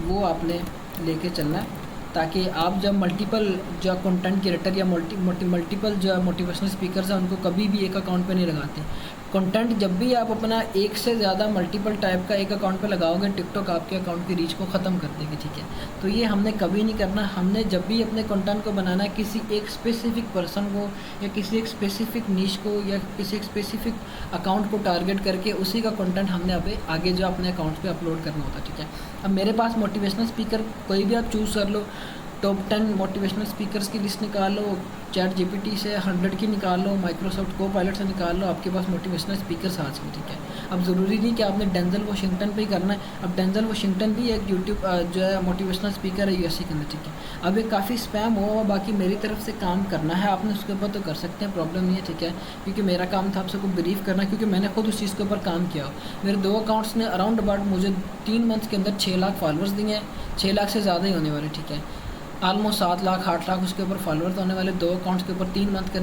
वो आपने लेके चलना है, ताकि आप जब मल्टीपल जो कंटेंट क्रिएटर या मल्टीपल जो मोटिवेशनल स्पीकर्स हैं उनको कभी भी एक अकाउंट पे नहीं लगाते। कंटेंट जब भी आप अपना एक से ज़्यादा मल्टीपल टाइप का एक अकाउंट पे लगाओगे टिकटॉक आपके अकाउंट की रीच को ख़त्म कर देगी, ठीक है। तो ये हमने कभी नहीं करना। हमने जब भी अपने कंटेंट को बनाना है किसी एक स्पेसिफिक पर्सन को या किसी एक स्पेसिफिक नीश को या किसी एक स्पेसिफिक अकाउंट को टारगेट करके उसी का कंटेंट हमने अभी आगे जो अपने अकाउंट पे अपलोड करना होता है, ठीक है। अब मेरे पास मोटिवेशनल स्पीकर कोई भी आप चूज़ कर लो, टॉप 10 मोटिवेशनल स्पीकर्स की लिस्ट निकाल लो, चैट जीपीटी से 100 की निकाल लो, माइक्रोसॉफ्ट कोपायलट से निकाल लो, आपके पास मोटिवेशनल स्पीकर्स आ जाएंगे, ठीक है। अब ज़रूरी नहीं कि आपने डेंजल वाशिंगटन पे ही करना है। अब डेंजल वाशिंगटन भी एक यूट्यूब जो है मोटिवेशनल स्पीकर है यूएसए के अंदर, ठीक है। अब ये काफ़ी स्पैम हुआ, बाकी मेरी तरफ से काम करना है आपने उसके ऊपर तो कर सकते हैं, प्रॉब्लम नहीं है, ठीक है। क्योंकि मेरा काम था आप सबको ब्रीफ करना, क्योंकि मैंने खुद उस चीज़ के ऊपर काम किया। मेरे 2 अकाउंट्स ने अराउंड अबाउट मुझे 3 मंथ्स के अंदर 6 लाख फॉलोअर्स दिए हैं, 6 लाख से ज़्यादा ही होने वाले, ठीक है। ऑलमोस्ट 7 लाख 8 लाख उसके ऊपर फॉलोअर्स होने वाले 2 अकाउंट्स के ऊपर 3 मंथ के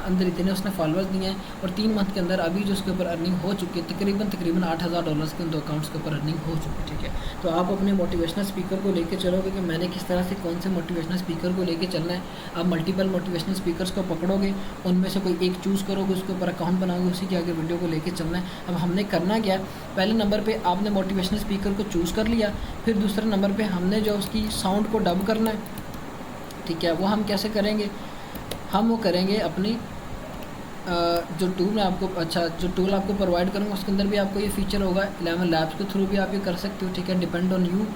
अंदर इतने उसने फॉलोअर्स दिए हैं। और 3 मंथ के अंदर अभी जो उसके ऊपर अर्निंग हो चुकी है तकरीबन $8,000 के उन 2 अकाउंट्स के ऊपर अर्निंग हो चुकी है, ठीक है। तो आप अपने मोटिवेशनल स्पीकर को लेके चलोगे कि मैंने किस तरह से कौन से मोटिवेशनल स्पीकर को लेके चलना है। आप मल्टीपल मोटिवेशनल स्पीकर्स को पकड़ोगे, उनमें से कोई एक चूज़ करोगे, उसके ऊपर अकाउंट बनाओगे, उसी के आगे वीडियो को लेके चलना है। अब हमने करना क्या, पहले नंबर पर आपने मोटिवेशनल स्पीकर को चूज़ कर लिया, फिर दूसरे नंबर पर हमने जो उसकी साउंड को डब करना है, ठीक है। वो हम कैसे करेंगे, हम वो करेंगे अपनी जो टूल मैं आपको जो टूल आपको प्रोवाइड करूँगा उसके अंदर भी आपको ये फीचर होगा। 11 लैब्स के थ्रू भी आप ये कर सकते हो, ठीक है। डिपेंड ऑन यू,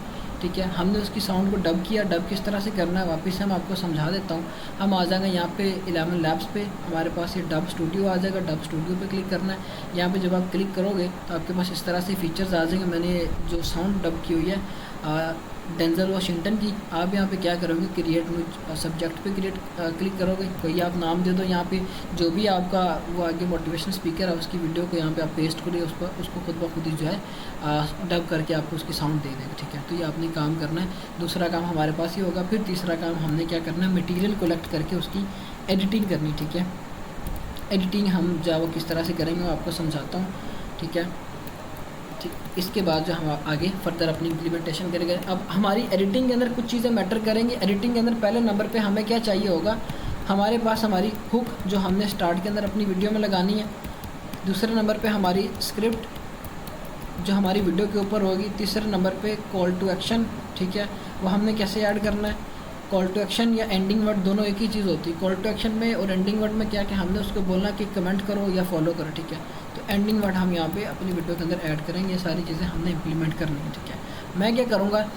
ठीक है। हमने उसकी साउंड को डब किया, डब किस तरह से करना है वापस से हम आपको समझा देता हूँ। हम आ जाएंगे यहाँ पे 11 लैब्स पे, हमारे पास ये डब स्टूडियो आ जाएगा। डब स्टूडियो पे क्लिक करना है। यहाँ पे जब आप क्लिक करोगे तो आपके पास इस तरह से फीचर्स आ जाएंगे। मैंने जो साउंड डब की हुई है डेंजल वाशिंगटन की, आप यहाँ पे क्या करोगे, क्रिएट न्यू सब्जेक्ट पे क्लिक करोगे, कोई आप नाम दे दो। यहाँ पे जो भी आपका वो आगे मोटिवेशनल स्पीकर है उसकी वीडियो को यहाँ पे आप पेस्ट करिए, उसको खुद ब खुद ही जो है डब करके आपको उसकी साउंड दे देगा, ठीक है। तो ये आपने काम करना है। दूसरा काम हमारे पास ही होगा। फिर तीसरा काम हमने क्या करना है, मटीरियल कलेक्ट करके उसकी एडिटिंग करनी, ठीक है। एडिटिंग हम जो वो किस तरह से करेंगे वो आपको समझाता हूँ, ठीक है। ठीक, इसके बाद जो हम आगे फर्दर अपनी इम्प्लीमेंटेशन करेंगे। अब हमारी एडिटिंग के अंदर कुछ चीज़ें मैटर करेंगी। एडिटिंग के अंदर पहले नंबर पे हमें क्या चाहिए होगा, हमारे पास हमारी हुक जो हमने स्टार्ट के अंदर अपनी वीडियो में लगानी है, दूसरे नंबर पे हमारी स्क्रिप्ट जो हमारी वीडियो के ऊपर होगी। तीसरे नंबर पे कॉल टू एक्शन, ठीक है, वो हमने कैसे ऐड करना है। कॉल टू एक्शन या एंडिंग वर्ड दोनों एक ही चीज़ होती है। कॉल टू एक्शन में और एंडिंग वर्ड में क्या कि हमने उसको बोलना कि कमेंट करो या फॉलो करो, ठीक है। तो एंडिंग वर्ड हम यहाँ पे अपनी वीडियो के अंदर ऐड करेंगे। ये सारी चीज़ें हमने इंप्लीमेंट करनी है, ठीक है। मैं क्या करूँगा,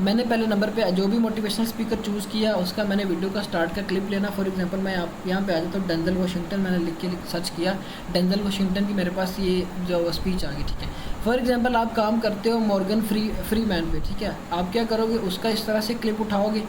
मैंने पहले नंबर पे जो भी मोटिवेशनल स्पीकर चूज़ किया उसका मैंने वीडियो का स्टार्ट का क्लिप लेना। फॉर एग्जांपल मैं यहाँ पे आ जाता हूँ, डेंजल वाशिंगटन मैंने लिख के सर्च किया, डेंजल वाशिंगटन की मेरे पास ये जो स्पीच आ गई, ठीक है। फॉर एग्जांपल आप काम करते हो मॉर्गन फ्रीमैन पे, ठीक है। आप क्या करोगे, उसका इस तरह से क्लिप उठाओगे,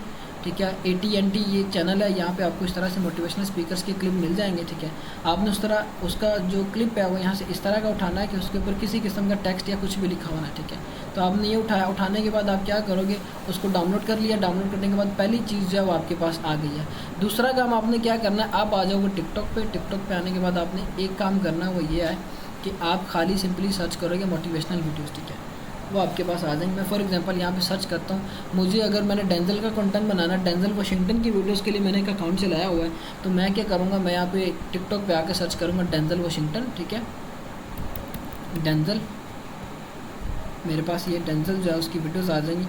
ठीक है। AT&T ये चैनल है, यहाँ पे आपको इस तरह से मोटिवेशनल स्पीकर्स के क्लिप मिल जाएंगे, ठीक है। आपने उस तरह उसका जो क्लिप है वो यहाँ से इस तरह का उठाना है कि उसके ऊपर किसी किस्म का टेक्स्ट या कुछ भी लिखा होना है, ठीक है। तो आपने ये उठाया, उठाने के बाद आप क्या करोगे, उसको डाउनलोड कर लिया। डाउनलोड करने के बाद पहली चीज़ जो है वो आपके पास आ गई है। दूसरा काम आपने क्या करना है, आप आ जाओगे टिकटॉक पे। टिकटॉक पे आने के बाद आपने एक काम करना है, वो ये है कि आप खाली सिंपली सर्च करोगे मोटिवेशनल वीडियोज़, ठीक है, वो आपके पास आ जाएंगे। मैं फॉर एग्जांपल यहाँ पे सर्च करता हूँ, मुझे अगर मैंने डेंजल का कंटेंट बनाना, डेंजल वाशिंगटन की वीडियोस के लिए मैंने एक अकाउंट चलाया हुआ है, तो मैं क्या करूँगा, मैं यहाँ पे टिकटॉक पे आके सर्च करूँगा डेंजल वाशिंगटन, ठीक है। डेंजल, मेरे पास ये डेंजल जो है उसकी वीडियोस आ जाएंगी,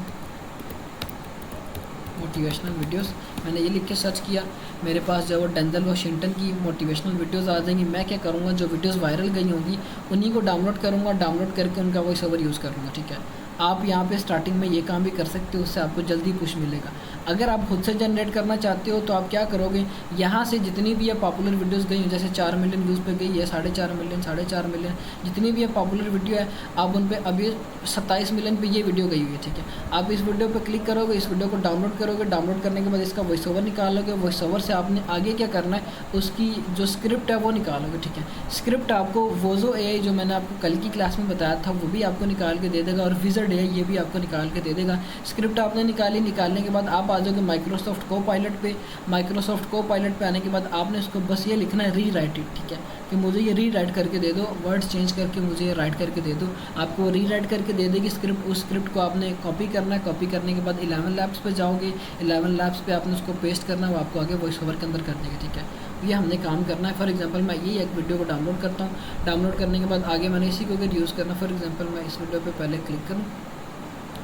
मोटिवेशनल वीडियोस। मैंने ये लिख के सर्च किया, मेरे पास जो है वो डेंजल वाशिंगटन की मोटिवेशनल वीडियोस आ जाएंगी। मैं क्या करूँगा, जो वीडियोस वायरल गई होंगी उन्हीं को डाउनलोड करूँगा, डाउनलोड करके उनका वॉइस ओवर यूज़ करूँगा, ठीक है। आप यहाँ पे स्टार्टिंग में ये काम भी कर सकते हो, उससे आपको जल्दी पुश मिलेगा। अगर आप खुद से जनरेट करना चाहते हो तो आप क्या करोगे, यहाँ से जितनी भी ये पॉपुलर वीडियोस गई, जैसे 4 मिलियन व्यूज़ पे गई है, 4.5 मिलियन, 4.5 मिलियन, जितनी भी ये पॉपुलर वीडियो है, आप उन पर अभी 27 मिलियन पे ये वीडियो गई हुई है, ठीक है। आप इस वीडियो पर क्लिक करोगे, इस वीडियो को डाउनलोड करोगे, डाउनलोड करने के बाद इसका वॉइस ओवर निकालोगे। वॉइस ओवर से आपने आगे क्या करना है, उसकी जो स्क्रिप्ट है वो निकालोगे, ठीक है। स्क्रिप्ट आपको वोजो AI जो मैंने आपको कल की क्लास में बताया था वो भी आपको निकाल के दे देगा, और विज़र्ड AI ये भी आपको निकाल के दे देगा। स्क्रिप्ट आपने निकाली, निकालने के बाद आप आ जाओगे माइक्रोसॉफ्ट कोपायलट पे। माइक्रोसॉफ्ट कोपायलट पे आने के बाद आपने इसको बस ये लिखना है, री राइट इट, ठीक है, कि मुझे ये री राइट करके दे दो, वर्ड्स चेंज करके मुझे ये राइट करके दे दो। आपको री राइट करके दे देगी स्क्रिप्ट। उस स्क्रिप्ट को आपने कॉपी करना है, कॉपी करने के बाद 11 लैब्स पे जाओगे, 11 लैब्स पे आपने उसको पेस्ट करना है, वो आपको आगे वॉइस ओवर के अंदर कर देगा, ठीक है। ये हमने काम करना है। फॉर एग्जांपल मैं ये एक वीडियो को डाउनलोड करता हूँ, डाउनलोड करने के बाद आगे मैंने इसी को अगर यूज़ करना, फॉर एग्जांपल मैं इस वीडियो पे पहले क्लिक करूँ,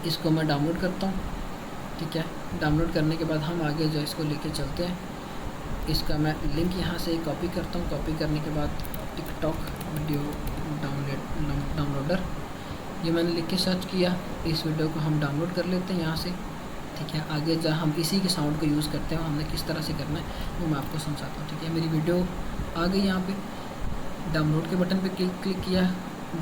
इसको मैं डाउनलोड करता हूँ, ठीक है। डाउनलोड करने के बाद हम आगे जो इसको लेके चलते हैं, इसका मैं लिंक यहाँ से कॉपी करता हूँ। कॉपी करने के बाद टिकटॉक वीडियो डाउनलोडर, ये मैंने लिख के सर्च किया, इस वीडियो को हम डाउनलोड कर लेते हैं यहाँ से, ठीक है। आगे जहाँ हम इसी के साउंड को यूज़ करते हैं, हमने किस तरह से करना है वो मैं आपको समझाता हूँ, ठीक है। मेरी वीडियो आ गई, यहाँ पे डाउनलोड के बटन पे क्लिक किया,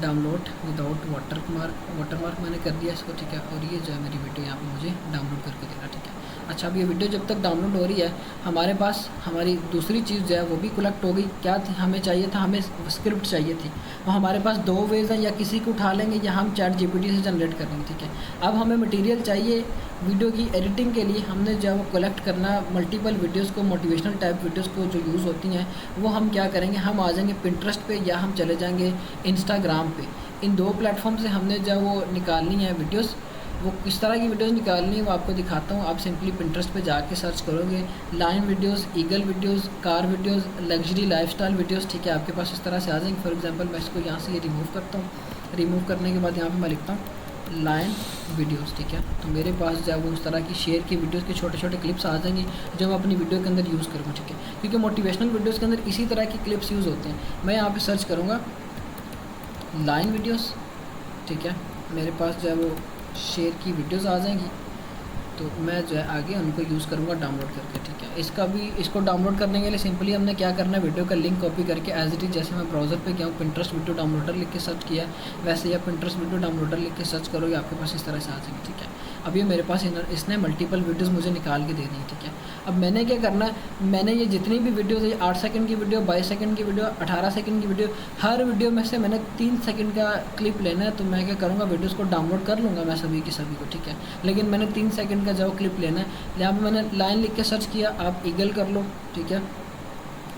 डाउनलोड विदाउट वाटरमार्क मैंने कर दिया इसको, ठीक है। और ये जो है मेरी वीडियो यहाँ पे मुझे डाउनलोड करके देना, ठीक है। अच्छा, अब ये वीडियो जब तक डाउनलोड हो रही है, हमारे पास हमारी दूसरी चीज़ जो है वो भी कलेक्ट हो गई। क्या थी, हमें चाहिए था, हमें स्क्रिप्ट चाहिए थी। वो हमारे पास दो वेज हैं, या किसी को उठा लेंगे या हम ChatGPT से जनरेट कर लेंगे, ठीक है। अब हमें मटेरियल चाहिए वीडियो की एडिटिंग के लिए। हमने जो है वो कलेक्ट करना मल्टीपल वीडियोज़ को, मोटिवेशनल टाइप वीडियोज़ को जो यूज़ होती हैं, वो हम क्या करेंगे, हम आ जाएंगे पिंटरेस्ट पे या हम चले जाएंगे इंस्टाग्राम पे। इन दो प्लेटफॉर्म से हमने जो वो निकालनी है वीडियोज़। वो किस तरह की वीडियोस निकालनी है वो आपको दिखाता हूँ। आप सिंपली पिंटरेस्ट पे जाके सर्च करोगे, line videos, eagle videos, car videos, luxury lifestyle videos, ठीक है। आपके पास इस तरह से आ जाएंगे। फॉर एग्जांपल मैं इसको यहाँ से ये रिमूव करता हूँ। रिमूव करने के बाद यहाँ पे मैं लिखता हूँ लाइन वीडियोस, ठीक है। तो मेरे पास जो है वो उस तरह की शेयर की वीडियोस के छोटे छोटे क्लिप्स आ जाएंगे जो मैं अपनी वीडियो के अंदर यूज़ करूँगा, ठीक है। क्योंकि मोटिवेशनल वीडियोज़ के अंदर इसी तरह की क्लिप्स यूज़ होते हैं। मैं यहाँ पर सर्च करूँगा लाइन वीडियोज़, ठीक है। मेरे पास जो है वो शेयर की वीडियोस आ जाएंगी, तो मैं जो है आगे उनको यूज़ करूँगा डाउनलोड करके, ठीक है। इसको डाउनलोड करने के लिए सिंपली हमने क्या करना है, वीडियो का लिंक कॉपी करके एज इट इज़, जैसे मैं ब्राउज़र पे गया हूँ, पिंटरेस्ट वीडियो डाउनलोडर लिख के सर्च किया, वैसे ही आप पिंटरेस्ट वीडियो डाउनलोडर लिख के सर्च करोगे, आपके पास इस तरह से आ जाएगी, ठीक है। अब ये मेरे पास इसने मल्टीपल वीडियोज़ मुझे निकाल के दे दी, ठीक है। अब मैंने क्या करना है, मैंने ये जितनी भी वीडियोज़ है, 8 सेकंड की वीडियो, 22 सेकंड की वीडियो, 18 सेकंड की वीडियो, हर वीडियो में से मैंने 3 सेकंड का क्लिप लेना है। तो मैं क्या करूँगा, वीडियोज़ को डाउनलोड कर लूँगा मैं सभी की सभी को, ठीक है। लेकिन मैंने 3 सेकंड का जो क्लिप लेना है, यहाँ पर मैंने लाइन लिख के सर्च किया, आप ईगल कर लो, ठीक है।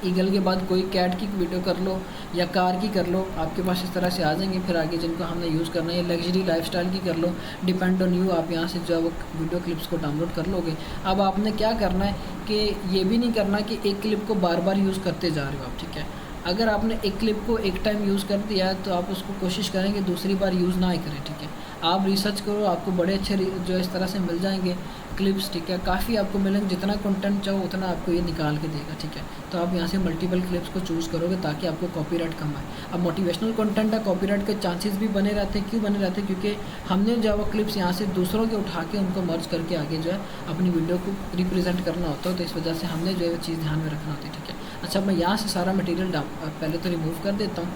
ईगल के बाद कोई कैट की वीडियो कर लो या कार की कर लो, आपके पास इस तरह से आ जाएंगे। फिर आगे जिनको हमने यूज़ करना है, लग्जरी लाइफस्टाइल की कर लो, डिपेंड ऑन यू, आप यहाँ से जो है वो वीडियो क्लिप्स को डाउनलोड कर लोगे। अब आपने क्या करना है कि ये भी नहीं करना कि एक क्लिप को बार बार यूज़ करते जा रहे हो आप, ठीक है। अगर आपने एक क्लिप को एक टाइम यूज़ कर दिया है तो आप उसको कोशिश करें कि दूसरी बार यूज़ ना ही करें, ठीक है। आप रिसर्च करो, आपको बड़े अच्छे जो इस तरह से मिल जाएंगे क्लिप्स, ठीक है। काफ़ी आपको मिलेंगे, जितना कंटेंट चाहो उतना आपको ये निकाल के देगा, ठीक है। तो आप यहाँ से मल्टीपल क्लिप्स को चूज़ करोगे ताकि आपको कॉपीराइट कम आए। अब मोटिवेशनल कंटेंट है, कॉपीराइट के चांसेस भी बने रहते हैं। क्यों बने रहते हैं? क्योंकि हमने जो वो क्लिप्स यहाँ से दूसरों के उठा के उनको मर्ज करके आगे जो है अपनी वीडियो को रिप्रेजेंट करना होता है, तो इस वजह से हमने जो है वो चीज़ ध्यान में रखना होती है, ठीक है। अच्छा, मैं यहाँ से सारा मटेरियल पहले तो रिमूव कर देता हूँ।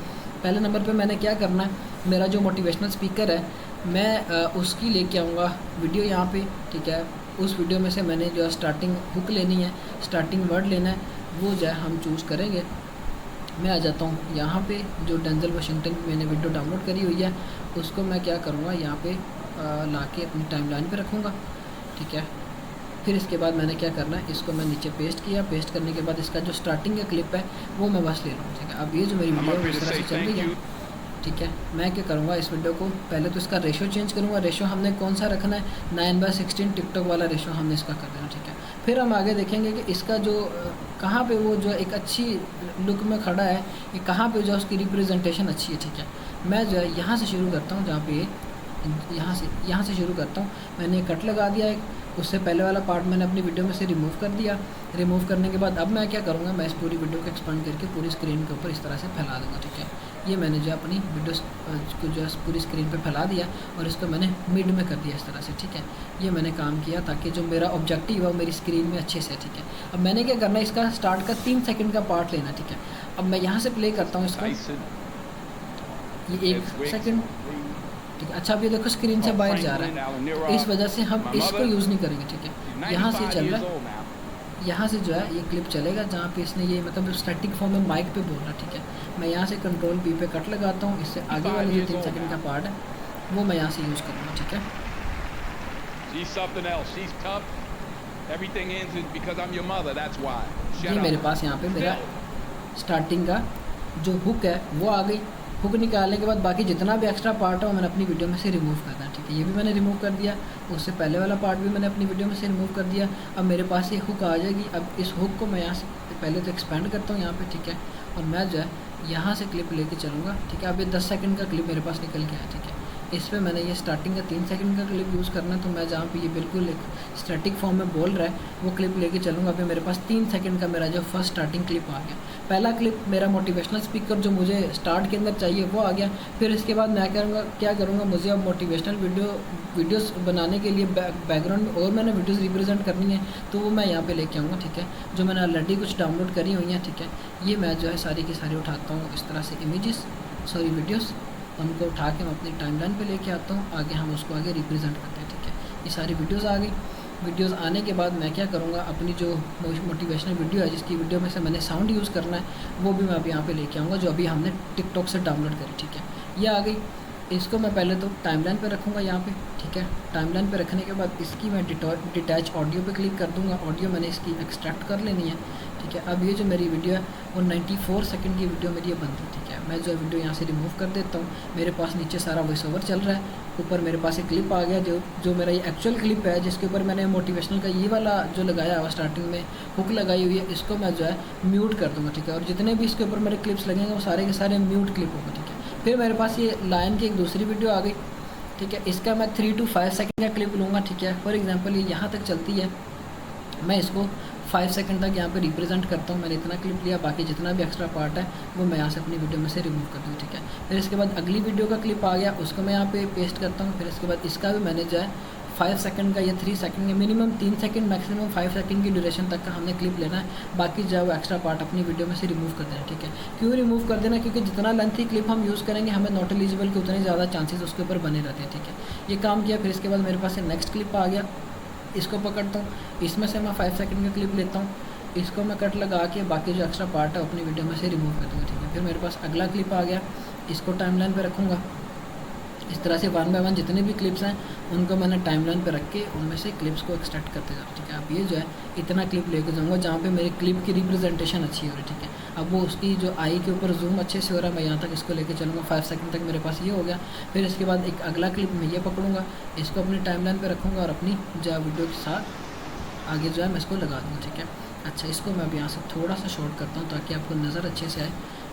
पहले नंबर पे मैंने क्या करना है, मेरा जो मोटिवेशनल स्पीकर है मैं उसकी लेके आऊँगा वीडियो यहाँ पे, ठीक है। उस वीडियो में से मैंने जो स्टार्टिंग हुक लेनी है, स्टार्टिंग वर्ड लेना है, वो जो है हम चूज़ करेंगे। मैं आ जाता हूँ यहाँ पे, जो डेंजल वाशिंगटन की मैंने वीडियो डाउनलोड करी हुई है उसको मैं क्या करूँगा यहाँ पे ला के अपनी टाइमलाइन पे रखूँगा, ठीक है। फिर इसके बाद मैंने क्या करना है, इसको मैं नीचे पेस्ट किया। पेस्ट करने के बाद इसका जो स्टार्टिंग का क्लिप है वो मैं बस ले रहा हूँ, ठीक है। अब ये जो मेरी वीडियो इस तरह से चल रही है, ठीक है। मैं क्या करूँगा, इस वीडियो को पहले तो इसका रेशो चेंज करूँगा। रेशो हमने कौन सा रखना है, 9:16 टिकटॉक वाला रेशो हमने इसका कर देना, ठीक है। फिर हम आगे देखेंगे कि इसका जो कहाँ पे वो जो एक अच्छी लुक में खड़ा है, ये कहाँ पे जो उसकी रिप्रेजेंटेशन अच्छी है, ठीक है। मैं जो है यहाँ से शुरू करता हूँ, जहाँ पे यहाँ से शुरू करता हूँ। मैंने कट लगा दिया एक, उससे पहले वाला पार्ट मैंने अपनी वीडियो में से रिमूव कर दिया। रिमूव करने के बाद अब मैं क्या करूँगा, मैं इस पूरी वीडियो को एक्सपांड करके पूरी स्क्रीन के ऊपर इस तरह से फैला दूँगा, ठीक है। ये मैंने जो अपनी वीडियो को जो पूरी स्क्रीन पे फैला दिया और इसको मैंने मिड में कर दिया इस तरह से, ठीक है। ये मैंने काम किया ताकि जो मेरा ऑब्जेक्टिव है वो मेरी स्क्रीन में अच्छे से, ठीक है। अब मैंने क्या करना है, इसका स्टार्ट का 3 सेकंड का पार्ट लेना, ठीक है। अब मैं यहाँ से प्ले करता हूँ इसको, ये 1 सेकंड, ठीक है। अच्छा, अब ये देखो स्क्रीन से बाहर जा रहा है, तो इस वजह से हम इसको यूज़ नहीं करेंगे, ठीक है। यहाँ से चल रहा है, यहाँ से जो है ये क्लिप चलेगा जहाँ पे इसने ये मतलब स्टैटिक फॉर्म में माइक पे बोलना, ठीक है। मैं यहाँ से कंट्रोल B पे कट लगाता हूँ। इससे आगे वाले जो 3 सेकंड का पार्ट है वो मैं यहाँ से यूज़ करूँगा, ठीक है। ये मेरे पास यहाँ पे मेरा स्टार्टिंग का जो हुक है वो आ गई। हुक निकालने के बाद बाकी जितना भी एक्स्ट्रा पार्ट है वो मैंने अपनी वीडियो में से रिमूव करना है, ठीक है। ये भी मैंने रिमूव कर दिया। उससे पहले वाला पार्ट भी मैंने अपनी वीडियो में से रिमूव कर दिया। अब मेरे पास ये हुक आ जाएगी। अब इस हुक को मैं यहाँ से पहले तो एक्सपेंड करता हूँ यहाँ पे, ठीक है। और मैं जो है यहाँ से क्लिप लेके चलूँगा, ठीक है। अब ये 10 सेकंड का क्लिप मेरे पास निकल गया है, ठीक है। इस पर मैंने ये स्टार्टिंग का 3 सेकंड का क्लिप यूज़ करना है, तो मैं जहाँ पे ये बिल्कुल एक स्टैटिक फॉर्म में बोल रहा है वो क्लिप लेके चलूँगा। अभी मेरे पास 3 सेकंड का मेरा जो फर्स्ट स्टार्टिंग क्लिप आ गया। पहला क्लिप मेरा मोटिवेशनल स्पीकर जो मुझे स्टार्ट के अंदर चाहिए वो आ गया। फिर इसके बाद मैं क्या करूँगा, मुझे अब मोटिवेशनल वीडियोस बनाने के लिए बैकग्राउंड में और मैंने वीडियोस रिप्रेजेंट करनी है तो वो मैं यहाँ पे लेके आऊँगा, ठीक है। जो मैंने ऑलरेडी कुछ डाउनलोड करी हुई हैं, ठीक है। ये मैं जो है सारी की सारी उठाता हूँ इस तरह से वीडियोस, उनको उठा के मैं अपनी टाइमलाइन पे लेके आता हूँ। आगे हम उसको आगे रिप्रेजेंट करते हैं, ठीक है। ये सारी वीडियोस आ गई। वीडियोस आने के बाद मैं क्या करूँगा, अपनी जो मोटिवेशनल वीडियो है जिसकी वीडियो में से मैंने साउंड यूज़ करना है वो भी मैं अभी यहाँ पे लेके आऊँगा, जो अभी हमने टिकटॉक से डाउनलोड करी, ठीक है। ये आ गई। इसको मैं पहले तो टाइमलाइन पे रखूँगा यहाँ पे, ठीक है। टाइमलाइन पे रखने के बाद इसकी मैं डिटैच ऑडियो पे क्लिक कर दूँगा। ऑडियो मैंने इसकी एक्सट्रैक्ट कर लेनी है, ठीक है। अब ये जो मेरी वीडियो है वो 94 सेकंड की वीडियो मेरी ये बनती है, ठीक है। मैं जो वीडियो यहाँ से रिमूव कर देता हूँ। मेरे पास नीचे सारा वॉइस ओवर चल रहा है, ऊपर मेरे पास एक क्लिप आ गया जो मेरा ये एक्चुअल क्लिप है जिसके ऊपर मैंने मोटिवेशनल का ये वाला जो लगाया हुआ स्टार्टिंग में हुक लगाई हुई है, इसको मैं जो है म्यूट कर दूँगा, ठीक है। और जितने भी इसके ऊपर मेरे क्लिप्स लगेंगे वो सारे के सारे म्यूट क्लिप होंगे, ठीक है। फिर मेरे पास ये लायन की एक दूसरी वीडियो आ गई, ठीक है। इसका मैं 3 to 5 सेकंड का क्लिप लूँगा, ठीक है। फॉर एग्जांपल ये यहाँ तक चलती है, मैं इसको 5 सेकंड तक यहाँ पे रिप्रेजेंट करता हूँ। मैंने इतना क्लिप लिया, बाकी जितना भी एक्स्ट्रा पार्ट है वो मैं यहाँ से अपनी वीडियो में से रिमूव कर दूँ, ठीक है। फिर इसके बाद अगली वीडियो का क्लिप आ गया, उसको मैं यहाँ पे पेस्ट करता हूँ। फिर इसके बाद इसका भी मैंने जो है 5 सेकंड का या 3 सेकंड का, मिनिमम 3 सेकंड मैक्सिमम 5 सेकंड की ड्यूरेशन तक का हमने क्लिप लेना है। बाकी जो है वो एक्स्ट्रा पार्ट अपनी वीडियो में से रिमूव कर देना, ठीक है। क्यों रिमूव कर देना, क्योंकि जितना लेंथी क्लिप हम यूज़ करेंगे हमें नॉट एलिजिबल के उतने ज़्यादा चांसेस उसके ऊपर बने रहते हैं, ठीक है। ये काम किया। फिर इसके बाद मेरे पास नेक्स्ट क्लिप आ गया, इसको पकड़ता हूँ। इसमें से मैं 5 सेकंड का क्लिप लेता हूँ, इसको मैं कट लगा के बाकी जो एक्स्ट्रा पार्ट है अपनी वीडियो में से रिमूव कर दूँगा, ठीक है। फिर मेरे पास अगला क्लिप आ गया, इसको टाइमलाइन पे रखूँगा। इस तरह से 1 बाय 1 जितने भी क्लिप्स हैं उनको मैंने टाइमलाइन पे रख के उनमें से क्लिप्स को एक्सट्रैक्ट करते जाऊँ, ठीक है। अब ये जो है इतना क्लिप लेके जाऊँगा जहाँ पे मेरे क्लिप की रिप्रेजेंटेशन अच्छी हो रही है, ठीक है। अब वो उसकी जो आई के ऊपर जूम अच्छे से हो रहा है, मैं यहाँ तक इसको लेके चलूँगा। 5 सेकंड तक मेरे पास ये हो गया। फिर इसके बाद एक अगला क्लिप मैं ये पकड़ूँगा, इसको अपनी टाइमलाइन पे रखूँगा और अपनी जो वीडियो के साथ आगे जो है मैं इसको लगा दूँगा, ठीक है। अच्छा, इसको मैं अब यहाँ से थोड़ा सा शॉर्ट करता हूँ ताकि आपको नज़र अच्छे से आए।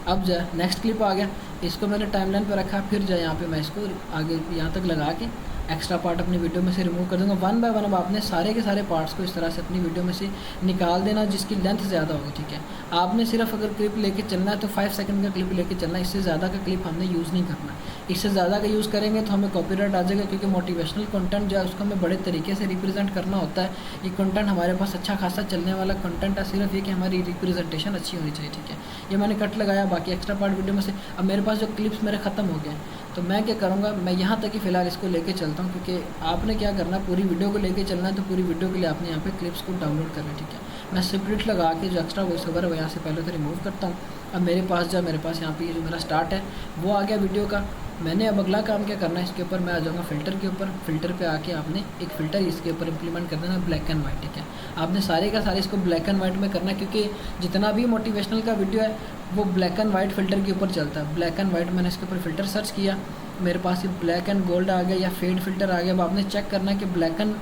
अब जो है नेक्स्ट क्लिप आ गया, इसको मैंने टाइमलाइन पे रखा, फिर जो है यहाँ पे मैं इसको आगे यहाँ तक लगा के एक्स्ट्रा पार्ट अपनी वीडियो में से रिमूव कर दूंगा। वन बाय वन अब आपने सारे के सारे पार्ट्स को इस तरह से अपनी वीडियो में से निकाल देना जिसकी लेंथ ज़्यादा होगी, ठीक है। आपने सिर्फ अगर क्लिप लेके चलना है तो 5 सेकंड का क्लिप लेके चलना है, इससे ज़्यादा का क्लिप हमने यूज़ नहीं करना। इससे ज़्यादा का यूज़ करेंगे तो हमें कॉपीराइट आ जाएगा, क्योंकि मोटिवेशनल कंटेंट जो है उसको हमें बड़े तरीके से रिप्रेजेंट करना होता है। ये कंटेंट हमारे पास अच्छा खासा चलने वाला कंटेंट है, सिर्फ ये कि हमारी रिप्रेजेंटेशन अच्छी होनी चाहिए, ठीक है। ये मैंने कट लगाया, बाकी एक्स्ट्रा पार्ट वीडियो में से अब मेरे पास जो क्लिप्स मेरे ख़त्म हो गए, तो मैं क्या करूँगा, मैं यहाँ तक ही फ़िलहाल इसको लेके चलता हूँ, क्योंकि आपने क्या करना, पूरी वीडियो को लेके चलना है, तो पूरी वीडियो के लिए आपने यहाँ पे क्लिप्स को डाउनलोड करना है, ठीक है। मैं स्प्लिट लगा के जो एक्स्ट्रा वॉइस ओवर है वो यहाँ से पहले तो रिमूव करता हूँ। अब मेरे पास यहाँ पे ये जो मेरा स्टार्ट है वो आ गया वीडियो का। मैंने अब अगला काम क्या करना है, इसके ऊपर मैं आ जाऊँगा फ़िल्टर के ऊपर। फ़िल्टर पे आके आपने एक फ़िल्टर इसके ऊपर इंप्लीमेंट कर देना, ब्लैक एंड वाइट, ठीक है। आपने सारे का सारे इसको ब्लैक एंड वाइट में करना है, क्योंकि जितना भी मोटिवेशनल का वीडियो है वो ब्लैक एंड वाइट फ़िल्टर के ऊपर चलता है। ब्लैक एंड वाइट मैंने इसके ऊपर फ़िल्टर सर्च किया, मेरे पास ये ब्लैक एंड गोल्ड आ गया या फेड फ़िल्टर आ गया। अब आपने चेक करना है कि ब्लैक एंड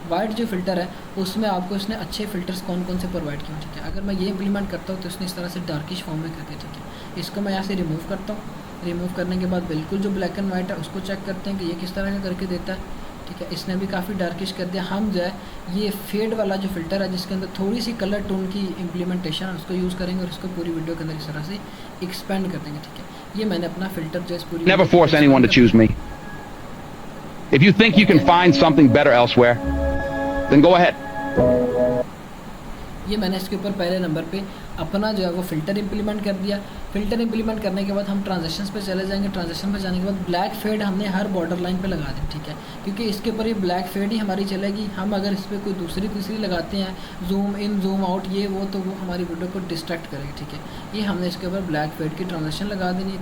वाइट जो फ़िल्टर है उसमें आपको इसने अच्छे फ़िल्टर्स कौन कौन से प्रोवाइड किए, ठीक है। अगर मैं ये इंप्लीमेंट करता हूँ तो इसने इस तरह से डार्किश फॉर्म में कर दिया, ठीक है। इसको मैं यहाँ से रिमूव करता हूँ। रिमूव करने के बाद बिल्कुल जो ब्लैक एंड वाइट है उसको चेक करते हैं कि ये किस तरह का करके देता है, ठीक है। इसने भी काफ़ी डार्किश कर दिया। हम जो है ये फेड वाला जो फ़िल्टर है जिसके अंदर थोड़ी सी कलर टोन की इम्प्लीमेंटेशन है उसको यूज़ करेंगे और इसको पूरी वीडियो के अंदर इस तरह से एक्सपेंड कर देंगे, ठीक है। ये मैंने अपना फ़िल्टर जो है पूरी Never force anyone to choose me. If you think you can find something better elsewhere, then go ahead. ये मैंने इसके ऊपर पहले नंबर पे अपना जो है वो फ़िल्टर इंप्लीमेंट कर दिया। फ़िल्टर इंप्लीमेंट करने के बाद हम ट्रांजेक्शंस पे चले जाएंगे। ट्रांजेक्शन पे जाने के बाद ब्लैक फेड हमने हर बॉर्डर लाइन पे लगा दी, ठीक है, क्योंकि इसके ऊपर ये ब्लैक फेड ही हमारी चलेगी। हम अगर इस पर कोई दूसरी तीसरी लगाते हैं, जूम इन जूम आउट ये वो, तो वो हमारी वीडियो को डिस्ट्रैक्ट करेगी, ठीक है। ये हमने इसके ऊपर ब्लैक फेड की ट्रांजेक्शन लगा देनी।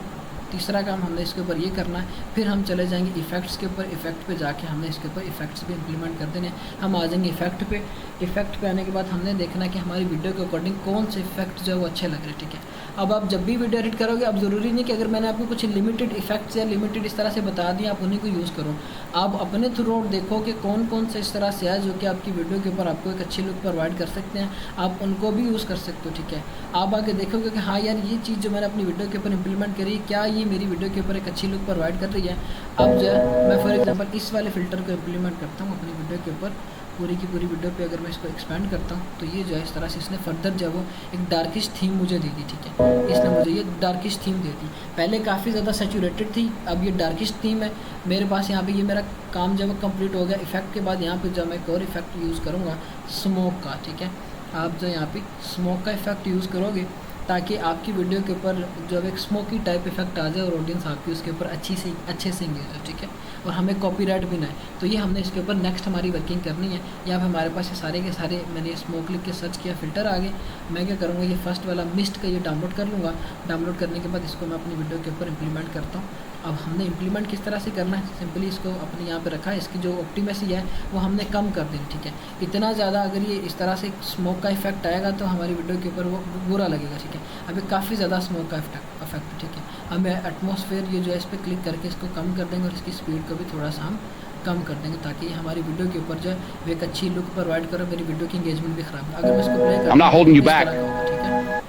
तीसरा काम हमने इसके ऊपर ये करना है। फिर हम चले जाएंगे इफ़ेक्ट्स के ऊपर। इफ़ेक्ट पे जाके हमने इसके ऊपर इफ़ेक्ट्स भी इंप्लीमेंट कर देने। हम आ जाएंगे इफ़ेक्ट पे। इफ़ेक्ट पे आने के बाद हमने देखना है कि हमारी वीडियो के अकॉर्डिंग कौन से इफ़ेक्ट जो है वो अच्छे लग रहे हैं, ठीक है। अब आप जब भी वीडियो एडिट करोगे, अब ज़रूरी नहीं कि अगर मैंने आपको कुछ लिमिटेड इफ़ेक्ट्स या लिमिटेड इस तरह से बता दिया आप उन्हीं को यूज़ करो। आप अपने थ्रू आउट देखो कि कौन कौन से इस तरह से है जो कि आपकी वीडियो के ऊपर आपको एक अच्छी लुक प्रोवाइड कर सकते हैं, आप उनको भी यूज़ कर सकते हो, ठीक है। आप आगे देखोगे कि हाँ यार ये चीज़ जो मैंने अपनी वीडियो के ऊपर इंप्लीमेंट करी, क्या ये मेरी वीडियो के ऊपर एक अच्छी लुक प्रोवाइड कर रही है। अब जो है मैं फॉर एग्जांपल इस वाले फ़िल्टर को इंप्लीमेंट करता हूँ अपनी वीडियो के ऊपर। पूरी की पूरी वीडियो पे अगर मैं इसको एक्सपेंड करता हूँ तो ये जो है इस तरह से इसने फर्दर जो है वो एक डार्किश थीम मुझे दे दी, ठीक है। इसने मुझे ये डार्किश थीम दे दी। पहले काफ़ी ज़्यादा सैचुरेटेड थी, अब ये डार्किश थीम है मेरे पास। यहाँ पे ये मेरा काम जब कंप्लीट हो गया। इफ़ेक्ट के बाद यहाँ पे जब मैं एक और इफ़ेक्ट यूज़ करूँगा स्मोक का, ठीक है। आप जो यहाँ पे स्मोक का इफ़ेक्ट यूज़ करोगे ताकि आपकी वीडियो के ऊपर जो एक स्मोकी टाइप इफेक्ट आ जाए और ऑडियंस आपकी उसके ऊपर अच्छे से इंगेज हो, ठीक है, और हमें कॉपीराइट भी ना है। तो ये हमने इसके ऊपर नेक्स्ट हमारी वर्किंग करनी है। यहाँ पे हमारे पास ये सारे के सारे मैंने स्मोक लिख के सर्च किया, फ़िल्टर आ गए। मैं क्या करूँगा, ये फर्स्ट वाला मिस्ट का ये डाउनलोड कर लूँगा। डाउनलोड करने के बाद इसको मैं अपनी वीडियो के ऊपर इंप्लीमेंट करता हूँ। अब हमने इंप्लीमेंट किस तरह से करना है, सिंपली इसको अपने यहाँ पे रखा है। इसकी जो ऑप्टिमेसी है वो हमने कम कर देनी, ठीक है। इतना ज़्यादा अगर ये इस तरह से स्मोक का इफेक्ट आएगा तो हमारी वीडियो के ऊपर वो बुरा लगेगा, ठीक है। अभी काफ़ी ज़्यादा स्मोक का इफेक्ट, ठीक है। हमें एटमॉस्फेयर ये जो है इस पर क्लिक करके इसको कम कर देंगे और इसकी स्पीड को भी थोड़ा सा हम कम कर देंगे ताकि हमारी वीडियो के ऊपर जो है वो एक अच्छी लुक प्रोवाइड करो, मेरी वीडियो की एंगेजमेंट भी ख़राब है। अगर मैं इसको प्ले करता हूँ, ठीक है,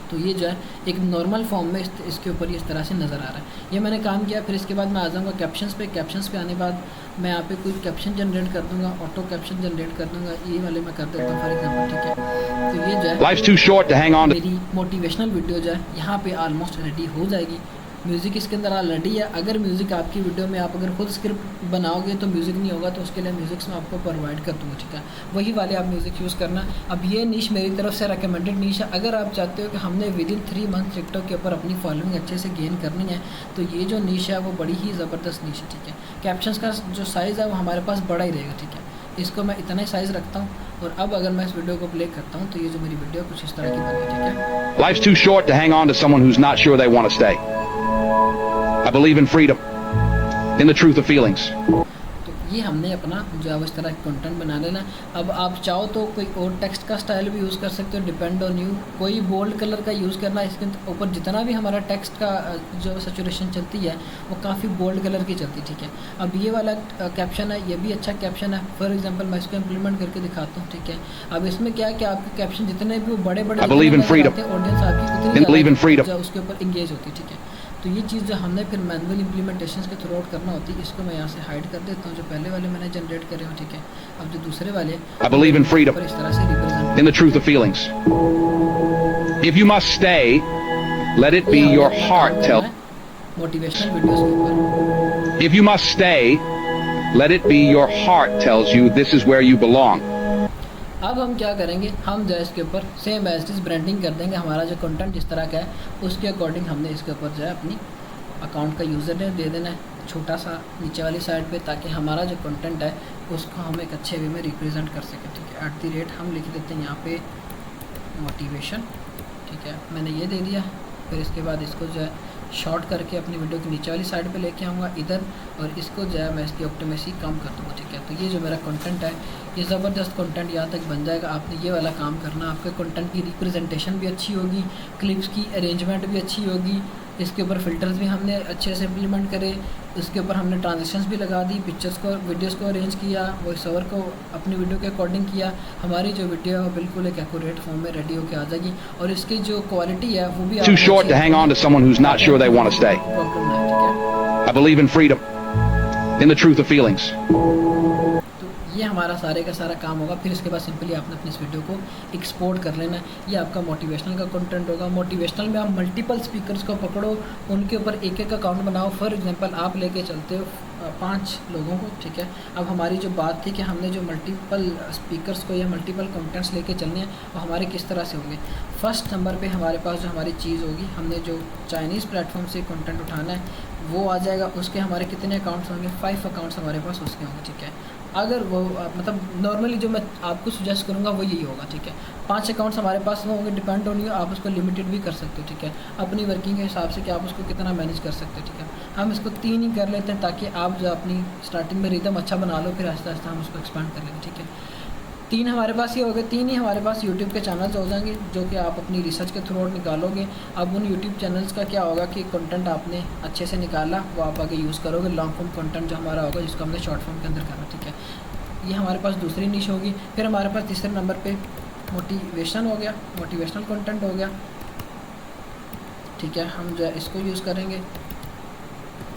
तो ये जो है एक नॉर्मल फॉर्म में इसके ऊपर इस तरह से नज़र आ रहा है। ये मैंने काम किया। फिर इसके बाद मैं आ जाऊँगा कैप्शंस पे। कैप्शंस पे आने के बाद मैं यहाँ पे कोई कैप्शन जनरेट कर दूँगा, ऑटो कैप्शन जनरेट कर दूँगा। ये वाले मैं कर देता हूँ फॉर एग्जांपल, ठीक है। तो ये जो है Life's too short to hang on to. मेरी मोटिवेशनल वीडियो जो है यहाँ पे ऑलमोस्ट रेडी हो जाएगी। म्यूज़िक इसके अंदर ऑलरेडी है। अगर म्यूज़िक आपकी वीडियो में आप अगर खुद स्क्रिप्ट बनाओगे तो म्यूज़िक नहीं होगा, तो उसके लिए म्यूज़िक्स मैं आपको प्रोवाइड कर दूँगा, ठीक है। वही वाले आप म्यूज़िक यूज़ करना। अब ये नीश मेरी तरफ से रिकमेंडेड नीश है। अगर आप चाहते हो कि हमने विदिन 3 मंथ टिकटॉक के ऊपर अपनी फॉलोइंग अच्छे से गेन करनी है तो ये जो नीश है वो बड़ी ही ज़बरदस्त नीश है, ठीक है। कैप्शंस का जो साइज़ है वो हमारे पास बड़ा ही रहेगा, ठीक है। इसको मैं इतना ही साइज़ रखता हूँ। और अब अगर मैं इस वीडियो को प्ले करता हूँ तो ये जो मेरी वीडियो कुछ इस तरह की बनी, ठीक है। Life's too short to hang on to someone who's not sure they want to stay. I believe in freedom, in the truth of feelings. तो ये हमने अपना जो है इस तरह कंटेंट बना लेना। अब आप चाहो तो कोई और टेक्स्ट का स्टाइल भी यूज़ कर सकते हो, डिपेंड ऑन यू। कोई बोल्ड कलर का यूज़ करना, इसके ऊपर जितना भी हमारा टेक्स्ट का जो सैचुरेशन चलती है वो काफ़ी बोल्ड कलर की चलती है, ठीक है। अब ये वाला कैप्शन है, ये भी अच्छा कैप्शन है। फॉर एग्जांपल मैं इसको इम्प्लीमेंट करके दिखाता हूँ, ठीक है। अब इसमें क्या है कि आपके कैप्शन जितने भी वो बड़े बड़े ऑडियंस आपकी उतनी उसके ऊपर इंगेज होती है, ठीक है। तो ये चीज़ जो हमने फिर मैनुअल इम्प्लीमेंटेशन के थ्रू आउट करना होती है, इसको मैं यहाँ से हाइड कर देता हूँ, जो पहले वाले मैंने जनरेट करे हो, ठीक है। अब जो दूसरे वाले I believe in freedom, इस तरह से represent in the truth of feelings. If you must stay, let it be your heart tell. Motivational videos के ऊपर If you must stay, let it be your heart tells you this is where you belong. अब हम क्या करेंगे, हम जो है इसके ऊपर सेम एज इट ब्रांडिंग कर देंगे। हमारा जो कंटेंट जिस तरह का है उसके अकॉर्डिंग हमने इसके ऊपर जो है अपनी अकाउंट का यूज़र नेम दे देना है छोटा सा नीचे वाली साइड पे, ताकि हमारा जो कंटेंट है उसको हम एक अच्छे वे में रिप्रेजेंट कर सकें, ठीक है। @ हम लिख देते हैं यहाँ पे मोटिवेशन, ठीक है। मैंने ये दे दिया। फिर इसके बाद इसको जो है शॉर्ट करके अपनी वीडियो की नीचे वाली साइड पे लेके आऊँगा इधर, और इसको जो है मैं इसकी ऑप्टिमेसी कम कर दूँगा, ठीक है। तो ये जो मेरा कंटेंट है ये ज़बरदस्त कंटेंट यहाँ तक बन जाएगा। आपने ये वाला काम करना, आपके कंटेंट की रिप्रेजेंटेशन भी अच्छी होगी, क्लिप्स की अरेंजमेंट भी अच्छी होगी, इसके ऊपर फ़िल्टर्स भी हमने अच्छे से इम्प्लीमेंट करे, इसके ऊपर हमने ट्रांजिशंस भी लगा दी, पिक्चर्स को वीडियोस को अरेंज किया, वॉइस ओवर को अपनी वीडियो के अकॉर्डिंग किया। हमारी जो वीडियो है बिल्कुल एक एक्यूरेट फॉर्म में रेडी होकर आ जाएगी, और इसकी जो क्वालिटी है वो भी Too short to hang on to someone who's not sure they want to stay. Problem है, ठीक है। I believe in freedom, in the truth of feelings. तो ये हमारा सारे का सारा काम होगा। फिर इसके बाद सिंपली आपने अपनी इस वीडियो को एक्सपोर्ट कर लेना है। ये आपका मोटिवेशनल का कंटेंट होगा। मोटिवेशनल में आप मल्टीपल स्पीकर्स को पकड़ो, उनके ऊपर एक एक अकाउंट बनाओ। फॉर एग्जांपल आप लेके चलते हो 5 लोगों को, ठीक है। अब हमारी जो बात थी कि हमने जो मल्टीपल स्पीकर्स को या मल्टीपल कंटेंट्स लेके चलने हैं वो हमारे किस तरह से होंगे। फर्स्ट नंबर पे हमारे पास जो हमारी चीज़ होगी, हमने जो चाइनीज़ प्लेटफॉर्म से कंटेंट उठाना है वो आ जाएगा। उसके हमारे कितने अकाउंट्स होंगे, 5 अकाउंट्स हमारे पास उसके होंगे, ठीक है। अगर वो मतलब नॉर्मली जो मैं आपको सुजेस्ट करूँगा वो यही होगा, ठीक है। 5 अकाउंट्स हमारे पास वो होंगे, डिपेंड ऑन यू। आप उसको लिमिटेड भी कर सकते हो, ठीक है, अपनी वर्किंग के हिसाब से कि आप उसको कितना मैनेज कर सकते हो, ठीक है। हम इसको 3 ही कर लेते हैं ताकि आप जो अपनी स्टार्टिंग में रिदम अच्छा बना लो, फिर आहिस्ता आहिस्ता हम उसको एक्सपांड कर लेंगे, ठीक है। 3 हमारे पास ये हो गए। 3 ही हमारे पास यूट्यूब के चैनल्स हो जाएंगे जो कि आप अपनी रिसर्च के थ्रू आउट निकालोगे। अब उन यूट्यूब चैनल्स का क्या होगा कि कंटेंट आपने अच्छे से निकाला वो आप आगे यूज़ करोगे। लॉन्ग फॉर्म कंटेंट जो हमारा होगा जिसको हमने शॉर्ट फॉर्म के अंदर करना, ठीक है। ये हमारे पास दूसरी निश होगी। फिर हमारे पास तीसरे नंबर पे मोटिवेशन हो गया, मोटिवेशनल कंटेंट हो गया, ठीक है। हम जो है इसको यूज़ करेंगे।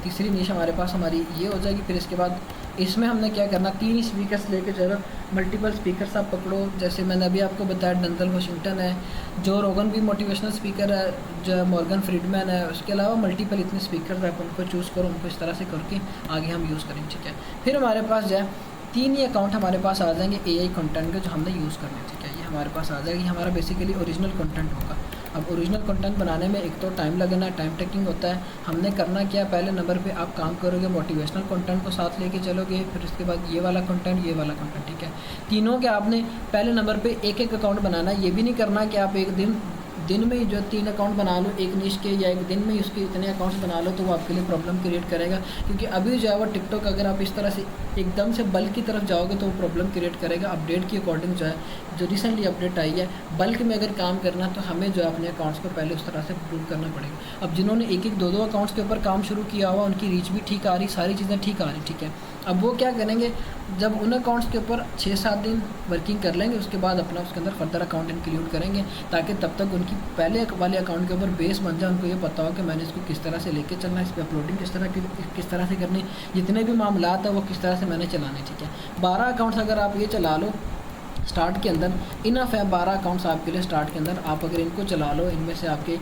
तीसरी निश हमारे पास हमारी ये हो जाएगी। फिर इसके बाद इसमें हमने क्या करना, 3 ही स्पीकर्स लेके चलो। मल्टीपल स्पीकर्स आप पकड़ो, जैसे मैंने अभी आपको बताया डेंजल वाशिंगटन है, जो रोगन भी मोटिवेशनल स्पीकर है, जो मॉर्गन फ्रीडमैन है। उसके अलावा मल्टीपल इतने स्पीकर आप उनको चूज़ करो, उनको इस तरह से करके आगे हम यूज़ करेंगे, ठीक है। फिर हमारे पास जो है 3 ही अकाउंट हमारे पास आ जाएंगे AI कंटेंट के जो हमने यूज़ करने, ठीक है। ये हमारे पास आ जाएगी। हमारा बेसिकली ओरिजिनल कंटेंट होगा। अब ओरिजिनल कंटेंट बनाने में एक तो टाइम लगना है, टाइम टेकिंग होता है। हमने करना क्या, पहले नंबर पे आप काम करोगे, मोटिवेशनल कंटेंट को साथ लेके चलोगे। फिर उसके बाद ये वाला कंटेंट, ये वाला कंटेंट, ठीक है। तीनों के आपने पहले नंबर पे एक एक अकाउंट बनाना है। ये भी नहीं करना कि आप एक दिन में जो 3 अकाउंट बना लो एक निश के, या एक दिन में उसके इतने अकाउंट्स बना लो, तो वो आपके लिए प्रॉब्लम क्रिएट करेगा। क्योंकि अभी जो है वो टिकटॉक अगर आप इस तरह से एकदम से बल्क की तरफ जाओगे तो वो प्रॉब्लम क्रिएट करेगा। अपडेट के अकॉर्डिंग जो है, जो रिसेंटली अपडेट आई है, बल्क में अगर काम करना तो हमें जो है अपने अकाउंट्स को पहले उस तरह से अपलोड करना पड़ेगा। अब जिन्होंने एक 2 अकाउंट्स के ऊपर काम शुरू किया हुआ, उनकी रीच भी ठीक आ रही, सारी चीज़ें ठीक आ रही, ठीक है। अब वो क्या करेंगे, जब उन अकाउंट्स के ऊपर 6-7 दिन वर्किंग कर लेंगे, उसके बाद अपना उसके अंदर फर्दर अकाउंट इंक्लूड करेंगे, ताकि तब तक उनकी पहले वाले अकाउंट के ऊपर बेस बन जाए। उनको ये पता हो कि मैंने इसको किस तरह से लेके चलना है, इस पर अपलोडिंग किस तरह से करनी, जितने भी मामलात हैं वो किस तरह से मैंने चलाने, ठीक है। 12 अकाउंट्स अगर आप ये चला लो स्टार्ट के अंदर, इनफ है 12 अकाउंट्स आपके लिए स्टार्ट के अंदर। आप अगर इनको चला लो, इनमें से आपके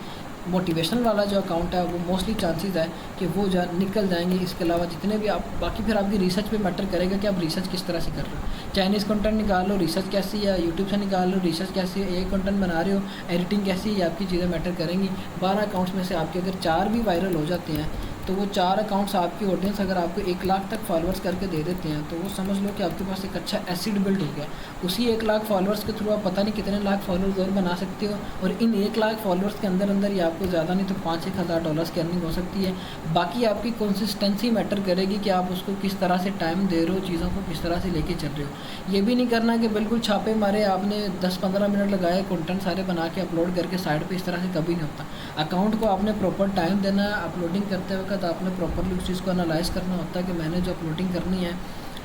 मोटिवेशनल वाला जो अकाउंट है वो मोस्टली चांसेस है कि वो जो निकल जाएंगे। इसके अलावा जितने भी आप बाकी फिर आपकी रिसर्च पे मैटर करेगा कि आप रिसर्च किस तरह से कर रहे हो। चाइनीज़ कंटेंट निकाल लो, रिसर्च कैसी है, यूट्यूब से निकाल लो, रिसर्च कैसी है, AI कंटेंट बना रहे हो, एडिटिंग कैसी है, आपकी चीज़ें मैटर करेंगी। 12 अकाउंट्स में से आपके अगर 4 भी वायरल हो जाते हैं तो वो 4 अकाउंट्स आपकी ऑडियंस अगर आपको 1 लाख तक फॉलोअर्स करके दे देते हैं तो वो समझ लो कि आपके पास एक अच्छा एसिड बिल्ड हो गया। उसी 1 लाख फॉलोअर्स के थ्रू आप पता नहीं कितने लाख फॉलोअर्स और बना सकते हो, और इन 1 लाख फॉलोअर्स के अंदर अंदर ही आपको ज़्यादा नहीं तो 5-1 हज़ार डॉलर्स की अर्निंग हो सकती है। बाकी आपकी कंसिस्टेंसी मैटर करेगी कि आप उसको किस तरह से टाइम दे रहे हो, चीज़ों को किस तरह से लेके चल रहे हो। ये भी नहीं करना कि बिल्कुल छापे मारे आपने 10-15 मिनट लगाए कंटेंट सारे बना के अपलोड करके साइड पे, इस तरह से कभी नहीं होता। अकाउंट को आपने प्रॉपर टाइम देना है, अपलोडिंग करते वक्त आपने प्रॉपरली उस चीज़ को एनालाइज़ करना होता है कि मैंने जो अपलोडिंग करनी है,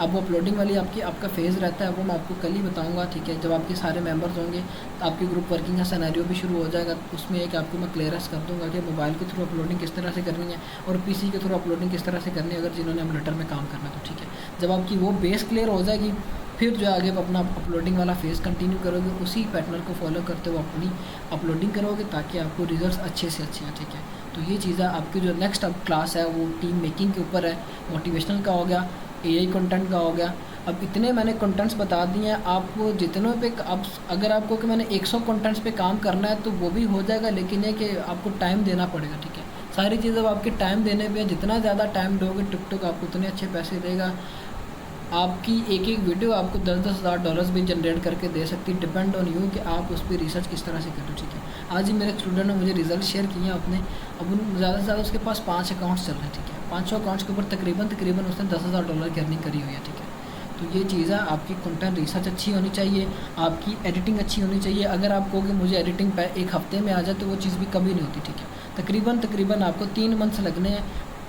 अब वो अपलोडिंग वाली आपका फेज़ रहता है, वो मैं आपको कल ही बताऊंगा, ठीक है। जब आपके सारे मेंबर्स होंगे तो आपकी ग्रुप वर्किंग का सिनेरियो भी शुरू हो जाएगा, उसमें एक आपको मैं क्लियरेंस कर दूंगा कि मोबाइल के थ्रू अपलोडिंग किस तरह से करनी है और पीसी के थ्रू अपलोडिंग किस तरह से करनी है, अगर जिन्होंने एमुलेटर में काम करना तो, ठीक है। जब आपकी वो बेस क्लियर हो जाएगी, फिर जो आगे अपना अपलोडिंग वाला फेज़ कंटिन्यू करोगे, उसी पैटर्न को फॉलो करते हुए अपनी अपलोडिंग करोगे ताकि आपको रिजल्ट्स अच्छे से अच्छे हैं, ठीक है। तो ये चीज़ें आपकी जो नेक्स्ट अब क्लास है वो टीम मेकिंग के ऊपर है, मोटिवेशनल का हो गया, एआई कंटेंट का हो गया। अब इतने मैंने कंटेंट्स बता दिए हैं आपको, जितनों पे अब अगर आपको कि मैंने 100 कंटेंट्स पे काम करना है तो वो भी हो जाएगा, लेकिन ये कि आपको टाइम देना पड़ेगा, ठीक है। सारी चीज़ें अब आपके टाइम देने पे, जितना ज़्यादा टाइम दोगे टिकटॉक आपको उतने अच्छे पैसे देगा। आपकी एक एक वीडियो आपको 10-10 हज़ार डॉलर्स भी जनरेट करके दे सकती है, डिपेंड ऑन यू कि आप उस पर रिसर्च किस तरह से करो, ठीक है। आज ही मेरे स्टूडेंट ने मुझे रिजल्ट शेयर किए हैं अपने, अब उन ज़्यादा से ज़्यादा उसके पास 5 अकाउंट्स चल रहे हैं, ठीक है। 500 अकाउंट्स के ऊपर तकरीबन उसने 10,000 डॉलर की अर्निंग करी हुई है, ठीक है। तो ये चीज़ है, आपकी कंटेंट रिसर्च अच्छी होनी चाहिए, आपकी एडिटिंग अच्छी होनी चाहिए। अगर आप कहोगे मुझे एडिटिंग पे 1 हफ्ते में आ जाए तो वो चीज़ भी कभी नहीं होती, ठीक है। तकरीबन आपको 3 मंथ्स लगने हैं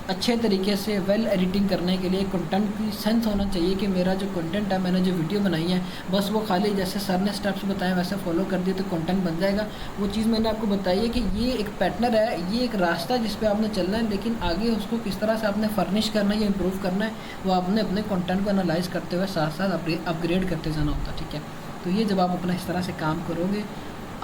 अच्छे तरीके से वेल एडिटिंग करने के लिए। कंटेंट की सेंस होना चाहिए कि मेरा जो कंटेंट है, मैंने जो वीडियो बनाई है, बस वो खाली जैसे सर ने स्टेप्स बताए वैसे फॉलो कर दिए तो कंटेंट बन जाएगा। वो चीज़ मैंने आपको बताई है कि ये एक पैटर्न है, ये एक रास्ता जिस पे आपने चलना है, लेकिन आगे उसको किस तरह से आपने फर्निश करना है या इम्प्रूव करना है, वो आपने अपने कंटेंट को एनालाइज करते हुए साथ साथ अपग्रेड करते जाना होता है, ठीक है। तो ये जब आप अपना इस तरह से काम करोगे,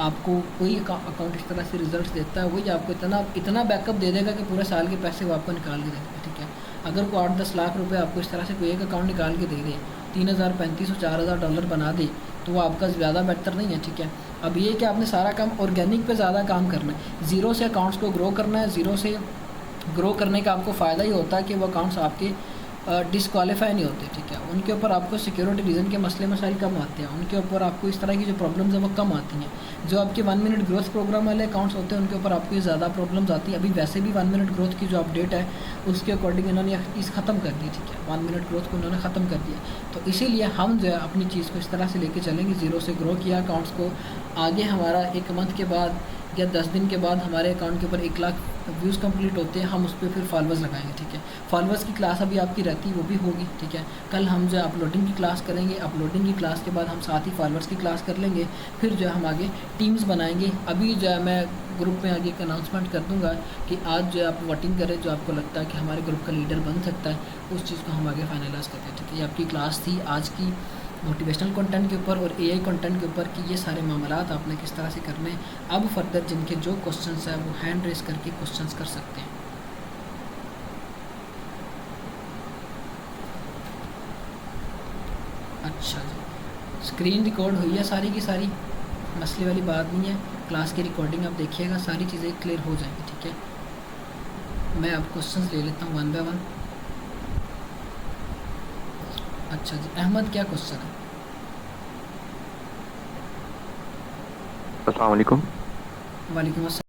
आपको कोई अकाउंट इस तरह से रिजल्ट्स देता है, वही आपको इतना बैकअप दे देगा कि पूरे साल के पैसे वो आपको निकाल के दे देगा, ठीक है। अगर कोई 8-10 लाख रुपए आपको इस तरह से कोई एक अकाउंट निकाल के दे दे, 3,000, 3,500, 4,000 डॉलर बना दे, तो वो आपका ज़्यादा बेहतर नहीं है, ठीक है। अब ये कि आपने सारा काम ऑर्गेनिक पे ज़्यादा काम करना है, ज़ीरो से अकाउंट्स को ग्रो करना है। ज़ीरो से ग्रो करने का आपको फ़ायदा ही होता है कि वो अकाउंट्स आपके डिसक्वालीफाई नहीं होते, ठीक है। उनके ऊपर आपको सिक्योरिटी रीज़न के मसले मसाइल कम आते हैं, उनके ऊपर आपको इस तरह की जो प्रॉब्लम्स हैं वो कम आती हैं। जो आपके 1 मिनट ग्रोथ प्रोग्राम वाले अकाउंट्स होते हैं उनके ऊपर आपको ये ज़्यादा प्रॉब्लम्स आती है। अभी वैसे भी 1 मिनट ग्रोथ की जो अपडेट है उसके अकॉर्डिंग इन्होंने इस ख़त्म कर दी, ठीक है। 1 मिनट ग्रोथ को उन्होंने ख़त्म कर दिया, तो इसीलिए हम जो है अपनी चीज़ को इस तरह से लेके चलेंगे, ज़ीरो से ग्रो किया अकाउंट्स को। आगे हमारा 1 मंथ के बाद या 10 दिन के बाद हमारे अकाउंट के ऊपर 1 लाख व्यूज़ कंप्लीट होते हैं, हम उस पर फिर फॉलोअर्स लगाएंगे, ठीक है। फॉलोअर्स की क्लास अभी आपकी रहती है, वो भी होगी, ठीक है। कल हम जो अपलोडिंग की क्लास करेंगे, अपलोडिंग की क्लास के बाद हम साथ ही फॉलोअर्स की क्लास कर लेंगे, फिर जो है हम आगे टीम्स बनाएंगे। अभी जो है मैं ग्रुप में आगे एक अनाउंसमेंट कर दूंगा कि आज जो है आप वोटिंग करें, जो आपको लगता है कि हमारे ग्रुप का लीडर बन सकता है, उस चीज़ को हम आगे फाइनलाइज़ करते हैं, ठीक है। ये आपकी क्लास थी आज की मोटिवेशनल कंटेंट के ऊपर और एआई कंटेंट के ऊपर कि ये सारे मामलात आपने किस तरह से करने हैं। अब फर्दर जिनके जो क्वेश्चंस हैं वो हैंड रेस करके क्वेश्चंस कर सकते हैं। अच्छा जी, स्क्रीन रिकॉर्ड हुई है सारी की सारी, मसले वाली बात नहीं है। क्लास की रिकॉर्डिंग आप देखिएगा, सारी चीज़ें क्लियर हो जाएंगी, ठीक है। मैं अब क्वेश्चंस ले लेता हूँ 1 बाय 1। अच्छा जी, अहमद क्या क्वेश्चन है? अस्सलाम वालेकुम। वालेकुम अस्सलाम।